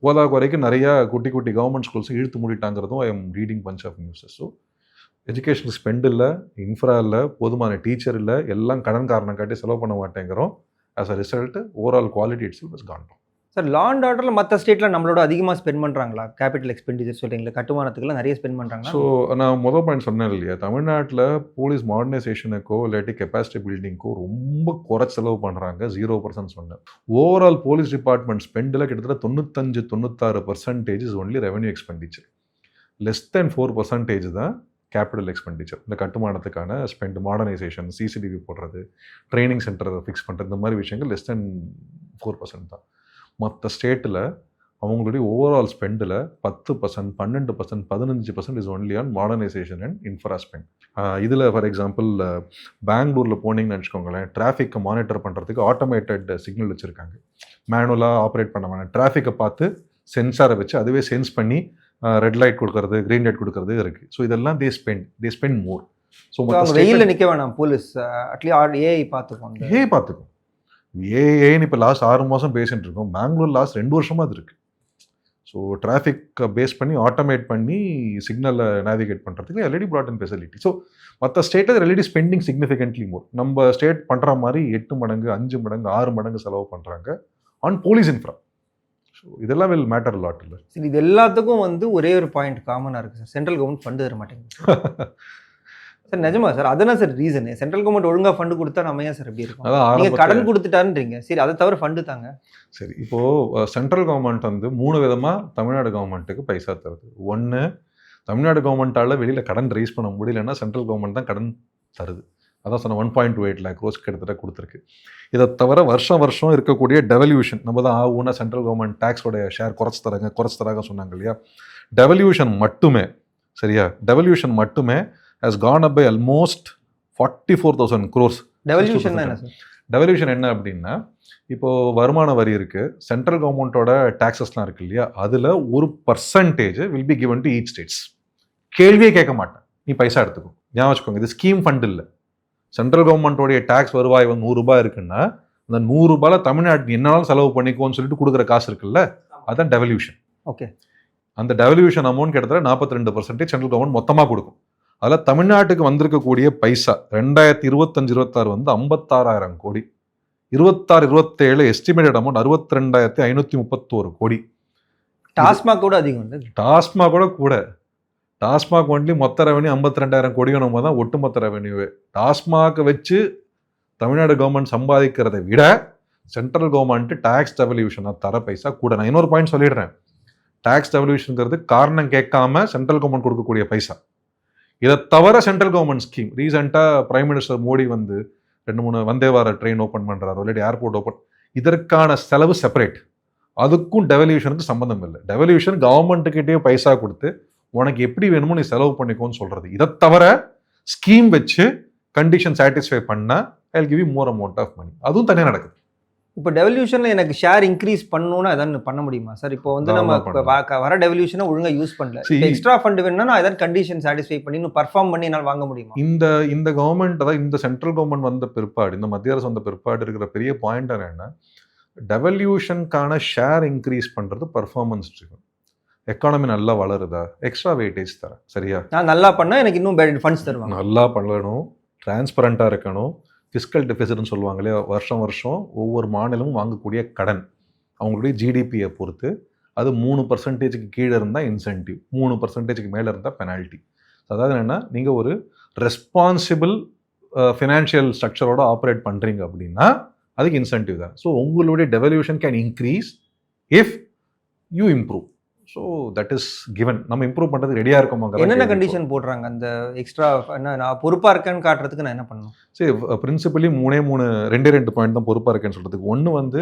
போதாக்கு வரைக்கும் நிறையா குட்டி கவர்மெண்ட் ஸ்கூல்ஸும் இழுத்து மூடிட்டாங்கிறதும் I am reading bunch of newses. So education spend இல்லை, இன்ஃப்ரா இல்லை, போதுமான டீச்சர் இல்லை, எல்லாம் கடன் காரணம் காட்டி செலவு பண்ண மாட்டேங்கிறோம். As a result overall quality it's is gone down. Sir, law and ஆர்டரில் மற்ற ஸ்டேட்டில் நம்மளோட அதிகமாக ஸ்பெண்ட் பண்ணுறாங்களா? கேபிட்டல் எக்ஸ்பெண்டிச்சர் சொல்கிறீங்களா, கட்டுமானத்துக்குலாம் நிறைய ஸ்பெண்ட் பண்ணுறாங்களா? ஸோ நான் முதல் பாயிண்ட் சொன்னேன் இல்லையா, தமிழ்நாட்டில் போலீஸ் மாடர்னைசேஷனுக்கோ இல்லாட்டி கெப்பாசிட்டி பில்டிங்க்கோ ரொம்ப குறைச்சி செலவு பண்ணுறாங்க, 0% சொன்னேன். ஓவரால் போலீஸ் டிபார்ட்மெண்ட் ஸ்பெண்டில் கிட்டத்தட்ட 95-96% is only revenue expenditure. Less than 4% தான் கேபிட்டல் எக்ஸ்பெண்டிச்சர். இந்த கட்டுமானத்துக்கான ஸ்பெண்ட், மாடர்னைசேஷன், சிசிடிவி போடுறது, ட்ரைனிங் சென்டர் ஃபிக்ஸ் பண்ணுறது, இந்த மாதிரி விஷயங்கள் லெஸ் தென் 4% தான். மற்ற ஸ்டேட்டில் அவங்களுடைய ஓவரால் ஸ்பெண்டில் 10%, 12%, 15% is only on modernisation and infra spend. இதில் ஃபார் எக்ஸாம்பிள் பெங்களூரில் போனீங்கன்னு வச்சுக்கோங்களேன், டிராஃபிக்கை மானிட்டர் பண்ணுறதுக்கு ஆட்டோமேட்டட் சிக்னல் வச்சுருக்காங்க. மேனுவலாக ஆப்ரேட் பண்ண வேணாம், டிராஃபிக்கை பார்த்து சென்சாரை வச்சு அதுவே சென்ஸ் பண்ணி ரெட் லைட் கொடுக்கறது, க்ரீன் லைட் கொடுக்கறது இருக்குது. ஸோ இதெல்லாம் தே ஸ்பெண்ட் மோர். ஸோ வெயிலில் நிற்க வேணாம் போலீஸ், அட்லீஸ்ட் ஏஐ பார்த்துக்கும். ஏஐன்னு இப்போ லாஸ்ட் 6 மாதம் பேசிட்டு இருக்கோம். பெங்களூர் லாஸ்ட் 2 வருஷமாக அது இருக்குது. ஸோ டிராஃபிக்கை பேஸ் பண்ணி ஆட்டோமேட் பண்ணி சிக்னலை நேவிகேட் பண்ணுறதுக்கு already brought in facility. So மற்ற ஸ்டேட்டில் ஆல்ரெடி ஸ்பெண்டிங் சிக்னிஃபிகன்ட்லி மோர். நம்ம ஸ்டேட் பண்ணுற மாதிரி 8 மடங்கு, 5 மடங்கு, 6 மடங்கு செலவு பண்ணுறாங்க ஆன் போலீஸ் இன்ஃப்ரா. ஸோ இதெல்லாம் வில் மேட்டர் லாட் இல்லை. சரி, இது எல்லாத்துக்கும் வந்து ஒரே ஒரு பாயிண்ட் காமனாக இருக்குது சார், சென்ட்ரல் கவர்மெண்ட் ஃபண்டு தர மாட்டேங்குது சார். நிஜமா சார்? அதான சார் ரீசனு? சென்ட்ரல் கவர்மெண்ட் ஒழுங்காக ஃபண்டு கொடுத்தா நம்ம ஏன் சார் எப்படி இருக்கும்? நீங்கள் கடன் கொடுத்துட்டாருன்றீங்க, சரி அதை தவிர ஃபண்டு தாங்க. சரி, இப்போது சென்ட்ரல் கவர்மெண்ட் வந்து 3 விதமாக தமிழ்நாடு கவர்மெண்ட்டுக்கு பைசா தருது. ஒன்று, தமிழ்நாடு கவர்மெண்ட்டால் வெளியில் கடன் ரைஸ் பண்ண முடியலன்னா சென்ட்ரல் கவர்மெண்ட் தான் கடன் தருது. அதான் சொன்ன 1.28 lakh crores கிட்டத்தட்ட கொடுத்துருக்கு. இதை தவிர வருஷம் இருக்கக்கூடிய டெவல்யூஷன், நம்ம தான் ஆகும்னா சென்ட்ரல் கவர்மெண்ட் டேக்ஸோடைய ஷேர் குறைச்சி தராங்க சொன்னாங்க இல்லையா, டெவல்யூஷன் மட்டுமே, சரியா, டெவல்யூஷன் மட்டுமே has gone up by almost 44,000 crores. Devolution என்ன சார்? டெவல்யூஷன் என்ன அப்படின்னா, இப்போது வருமான வரி இருக்குது, சென்ட்ரல் கவர்மெண்ட்டோட டேக்ஸஸ்லாம் இருக்குது இல்லையா, அதில் ஒரு percentage will be given to each states. கேள்வியே கேட்க மாட்டேன், நீ பைசா எடுத்துக்கோ. ஞாபகம் வச்சுக்கோங்க, இது ஸ்கீம் ஃபண்ட் இல்லை. சென்ட்ரல் கவர்மெண்ட்டோடைய டேக்ஸ் வருவாய் வந்து 100 ரூபாய் இருக்குன்னா, அந்த 100 ரூபாயில் தமிழ்நாட்டுக்கு என்னாலும் செலவு பண்ணிக்கோன்னு சொல்லிட்டு கொடுக்குற காசு இருக்குல்ல, அதுதான் டெவல்யூஷன். ஓகே, அந்த டெவல்யூஷன் அமௌண்ட் கிட்டத்தட்ட 42% சென்ட்ரல் கவர்மெண்ட் மொத்தமாக கொடுக்கும். அதில் தமிழ்நாட்டுக்கு வந்திருக்கக்கூடிய பைசா 2025-26 வந்து 56,000 கோடி, 26-27 எஸ்டிமேட்டட் அமௌண்ட் 62,531 கோடி. டாஸ்மாக் கூட அதிகம், டாஸ்மாக் ஒன்லி மொத்த ரெவன்யூ 52,000 கோடியும் நம்ம தான் ஒட்டுமொத்த ரெவன்யூவே. டாஸ்மாக் வச்சு தமிழ்நாடு கவர்மெண்ட் சம்பாதிக்கிறதை விட சென்ட்ரல் கவர்மெண்ட் டேக்ஸ் டெவல்யூஷனாக தர பைசா கூட. நான் இன்னொரு பாயிண்ட் சொல்லிடுறேன், டேக்ஸ் டெவல்யூஷனுங்கிறது காரணம் கேட்காம சென்ட்ரல் கவர்மெண்ட் கொடுக்கக்கூடிய பைசா. இதை தவிர சென்ட்ரல் கவர்மெண்ட் ஸ்கீம், ரீசெண்டாக பிரைம் மினிஸ்டர் மோடி வந்து 2-3 வந்தே பாரத் ட்ரெயின் ஓப்பன் பண்ணுறாரு, இல்லாட்டி ஏர்போர்ட் ஓப்பன், இதற்கான செலவு செப்பரேட். அதுக்கும் டெவல்யூஷனுக்கு சம்மந்தம் இல்லை. டெவல்யூஷன் கவர்மெண்ட்டுக்கிட்டே பைசா கொடுத்து உனக்கு எப்படி வேணுமோ நீ செலவு பண்ணிக்கோன்னு சொல்றது. இதை தவிர ஸ்கீம் வச்சு கண்டிஷன் சாட்டிஸ்ஃபை பண்ணா I will give you more amount of money. அதுவும் தனியாக நடக்குது. இப்போ டெவல்யூஷன்ல எனக்கு ஷேர் இன்க்ரீஸ் பண்ணணும்னா எதாவது பண்ண முடியுமா சார்? இப்போ வந்து நம்ம வர டெவல்யூஷனை ஒழுங்கா யூஸ் பண்ணல, எக்ஸ்ட்ரா ஃபண்ட் வேணும்னா நான் ஏதாவது கண்டிஷன் சாட்டிஸ்ஃபை பண்ணி இன்னும் பர்ஃபார்ம் பண்ணி என்னால் வாங்க முடியுமா? இந்த கவர்மெண்ட், அதாவது இந்த சென்ட்ரல் கவர்மெண்ட் வந்த பிற்பாடு, இந்த மத்திய அரசு வந்த பிற்பாடு இருக்கிற பெரிய பாயிண்ட் என்னன்னா, டெவல்யூஷனுக்கான ஷேர் இன்க்ரீஸ் பண்றது பர்ஃபார்மன்ஸ் ட்ரிவன். எக்கானமி நல்லா வளருதா, எக்ஸ்ட்ரா வெயிட்டேஜ் தரேன். சரியா? நான் நல்லா பண்ணா எனக்கு இன்னும் ஃபண்ட்ஸ் தருவாங்க. நல்லா பண்ணணும், டிரான்ஸ்பரண்டா இருக்கணும். ஃபிஸ்கல் டெபிசிட்னு சொல்லுவாங்க இல்லையா, வருஷம் ஒவ்வொரு மாநிலமும் வாங்கக்கூடிய கடன் அவங்களுடைய ஜிடிபியை பொறுத்து அது 3% கீழே இருந்தால் இன்சென்டிவ், 3% மேலே இருந்தால் பெனால்ட்டி. அதாவது என்னென்னா, நீங்கள் ஒரு ரெஸ்பான்சிபிள் ஃபினான்ஷியல் ஸ்ட்ரக்சரோட ஆப்ரேட் பண்ணுறீங்க அப்படின்னா அதுக்கு இன்சென்டிவ் தான். ஸோ உங்களுடைய devolution can increase if you improve. So that is given. நம்ம இம்ப்ரூவ் பண்ணுறதுக்கு ரெடியாக இருக்கோமா? என்னென்ன கண்டிஷன் போடுறாங்க அந்த எக்ஸ்ட்ரா? நான் பொறுப்பாக இருக்கேன்னு காட்டுறதுக்கு நான் என்ன பண்ணணும்? சரி, பிரின்சிபலி 2 பாயிண்ட் தான் பொறுப்பாக இருக்கேன்னு சொல்கிறதுக்கு. ஒன்று வந்து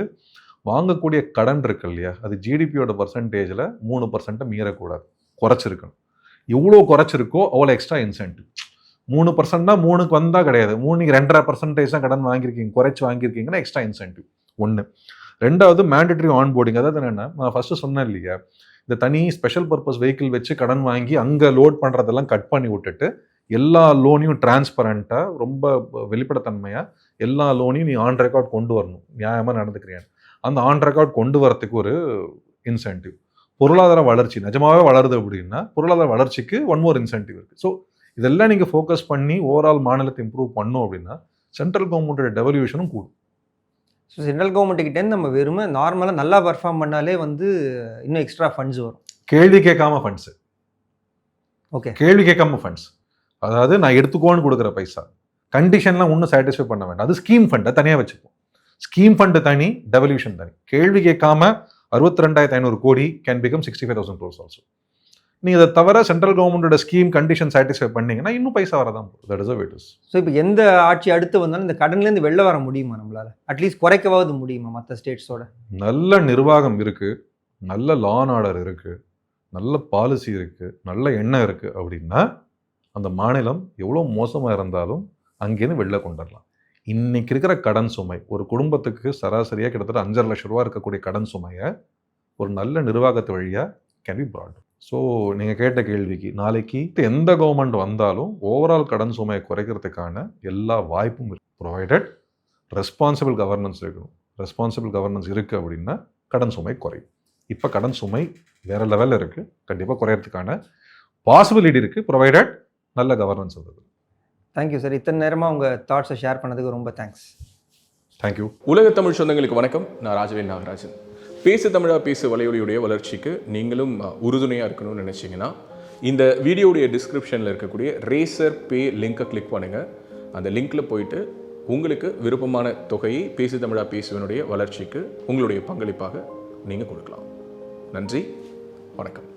வாங்கக்கூடிய கடன் இருக்கு இல்லையா, அது ஜிடிபியோட பர்சன்டேஜில் 3% மீறக்கூடாது, குறைச்சிருக்கணும். எவ்வளோ குறைச்சிருக்கோ அவ்வளோ எக்ஸ்ட்ரா இன்சென்டிவ். 3%னா 3க்கு வந்தால் கிடையாது, 3க்கு 2.5% தான் கடன் வாங்கியிருக்கீங்க, குறைச்சி வாங்கியிருக்கீங்கன்னா எக்ஸ்ட்ரா இன்சென்டிவ். ஒன்று. ரெண்டாவது மேண்டேட்டரி ஆன்போர்டிங். அதாவது என்னென்னா, நான் ஃபஸ்ட்டு சொன்னேன் இல்லையா, இந்த தனி ஸ்பெஷல் பர்பஸ் வெஹிக்கிள் வச்சு கடன் வாங்கி அங்கே லோட் பண்ணுறதெல்லாம் கட் பண்ணி விட்டுட்டு எல்லா லோனையும் டிரான்ஸ்பரண்ட்டாக, ரொம்ப வெளிப்படைத்தன்மையாக எல்லா லோனையும் நீ ஆன் ரெக்கார்ட் கொண்டு வரணும், நியாயமாக நடந்துக்கிறேன். அந்த ஆன் ரெக்கார்ட் கொண்டு வரத்துக்கு ஒரு இன்சென்டிவ். பொருளாதார வளர்ச்சி நிஜமாவே வளருது அப்படின்னா பொருளாதார வளர்ச்சிக்கு ஒன் மோர் இன்சென்டிவ் இருக்குது. ஸோ இதெல்லாம் நீங்கள் ஃபோக்கஸ் பண்ணி ஓவரால் மாநிலத்தை இம்ப்ரூவ் பண்ணோம் அப்படின்னா சென்ட்ரல் கவர்மெண்ட்டோட டெவல்யூஷனும் கூடும். ஸோ சென்ட்ரல் கவர்மெண்ட்டுக்கிட்டேருந்து நம்ம வெறுமை நார்மலாக நல்லா பர்ஃபார்ம் பண்ணாலே வந்து இன்னும் எக்ஸ்ட்ரா ஃபண்ட்ஸ் வரும். கேள்வி கேட்காம ஃபண்ட்ஸு. ஓகே, கேள்வி கேட்காம ஃபண்ட்ஸ். அதாவது நான் எடுத்துக்கோன்னு கொடுக்குற பைசா, கண்டிஷன்லாம் ஒன்றும் சாட்டிஸ்ஃபை பண்ண வேண்டாம். அது ஸ்கீம் ஃபண்டை தனியாக வச்சுப்போம். ஸ்கீம் ஃபண்டு தனி, டெவல்யூஷன் தனி. கேள்வி கேட்காம 62,500 கோடி கேன் பிகம் 65,000 crores ஆல்சோ. நீங்கள் இதை தவிர சென்ட்ரல் கவர்மெண்டோட ஸ்கீம் கண்டிஷன் சாட்டிஸ்ஃபை பண்ணீங்கன்னா இன்னும் பைசா வரதான். That is it is. So இப்போ எந்த ஆட்சி அடுத்து வந்தாலும் இந்த கடன்லேருந்து வெளில வர முடியுமா நம்மளால? அட்லீஸ்ட் குறைக்கவாவது முடியுமா மற்ற ஸ்டேட்ஸோட? நல்ல நிர்வாகம் இருக்குது, நல்ல லா அண்ட் ஆர்டர் இருக்குது, நல்ல பாலிசி இருக்குது, நல்ல எண்ணம் இருக்குது அப்படின்னா அந்த மாநிலம் எவ்வளோ மோசமாக இருந்தாலும் அங்கேருந்து வெளில கொண்டு வரலாம். இன்னைக்கு இருக்கிற கடன் சுமை ஒரு குடும்பத்துக்கு சராசரியாக கிட்டத்தட்ட 5.5 லட்சம் ரூபா இருக்கக்கூடிய கடன் சுமையை ஒரு நல்ல நிர்வாகத்து வழியாக கேன் பி ப்ராட். ஸோ நீங்கள் கேட்ட கேள்விக்கு நாளைக்கு எந்த கவர்மெண்ட் வந்தாலும் ஓவரால் கடன் சுமையை குறைக்கிறதுக்கான எல்லா வாய்ப்பும் இருக்குது, ப்ரொவைடட் ரெஸ்பான்சிபிள் கவர்னன்ஸ் இருக்கணும். ரெஸ்பான்சிபிள் கவர்னன்ஸ் இருக்குது அப்படின்னா கடன் சுமை குறையும். இப்போ கடன் சுமை வேறு லெவலில் இருக்குது, கண்டிப்பாக குறையிறதுக்கான பாசிபிலிட்டி இருக்குது, ப்ரொவைடட் நல்ல கவர்னன்ஸ் இருக்குது. தேங்க்யூ சார், இத்தனை நேரமாக உங்கள் தாட்ஸை ஷேர் பண்ணதுக்கு ரொம்ப தேங்க்ஸ். தேங்க்யூ. உலக தமிழ் சொந்தங்களுக்கு வணக்கம். நான் ராஜவேல் நாகராஜன். பேசு தமிழா பேசு வலையொலியுடைய வளர்ச்சிக்கு நீங்களும் உறுதுணையாக இருக்கணும்னு நினச்சிங்கன்னா இந்த வீடியோடைய டிஸ்கிரிப்ஷனில் இருக்கக்கூடிய ரேசர் பே லிங்கை கிளிக் பண்ணுங்கள். அந்த லிங்க்கில் போயிட்டு உங்களுக்கு விருப்பமான தொகையை பேசு தமிழா பேசுவனுடைய வளர்ச்சிக்கு உங்களுடைய பங்களிப்பாக நீங்கள் கொடுக்கலாம். நன்றி, வணக்கம்.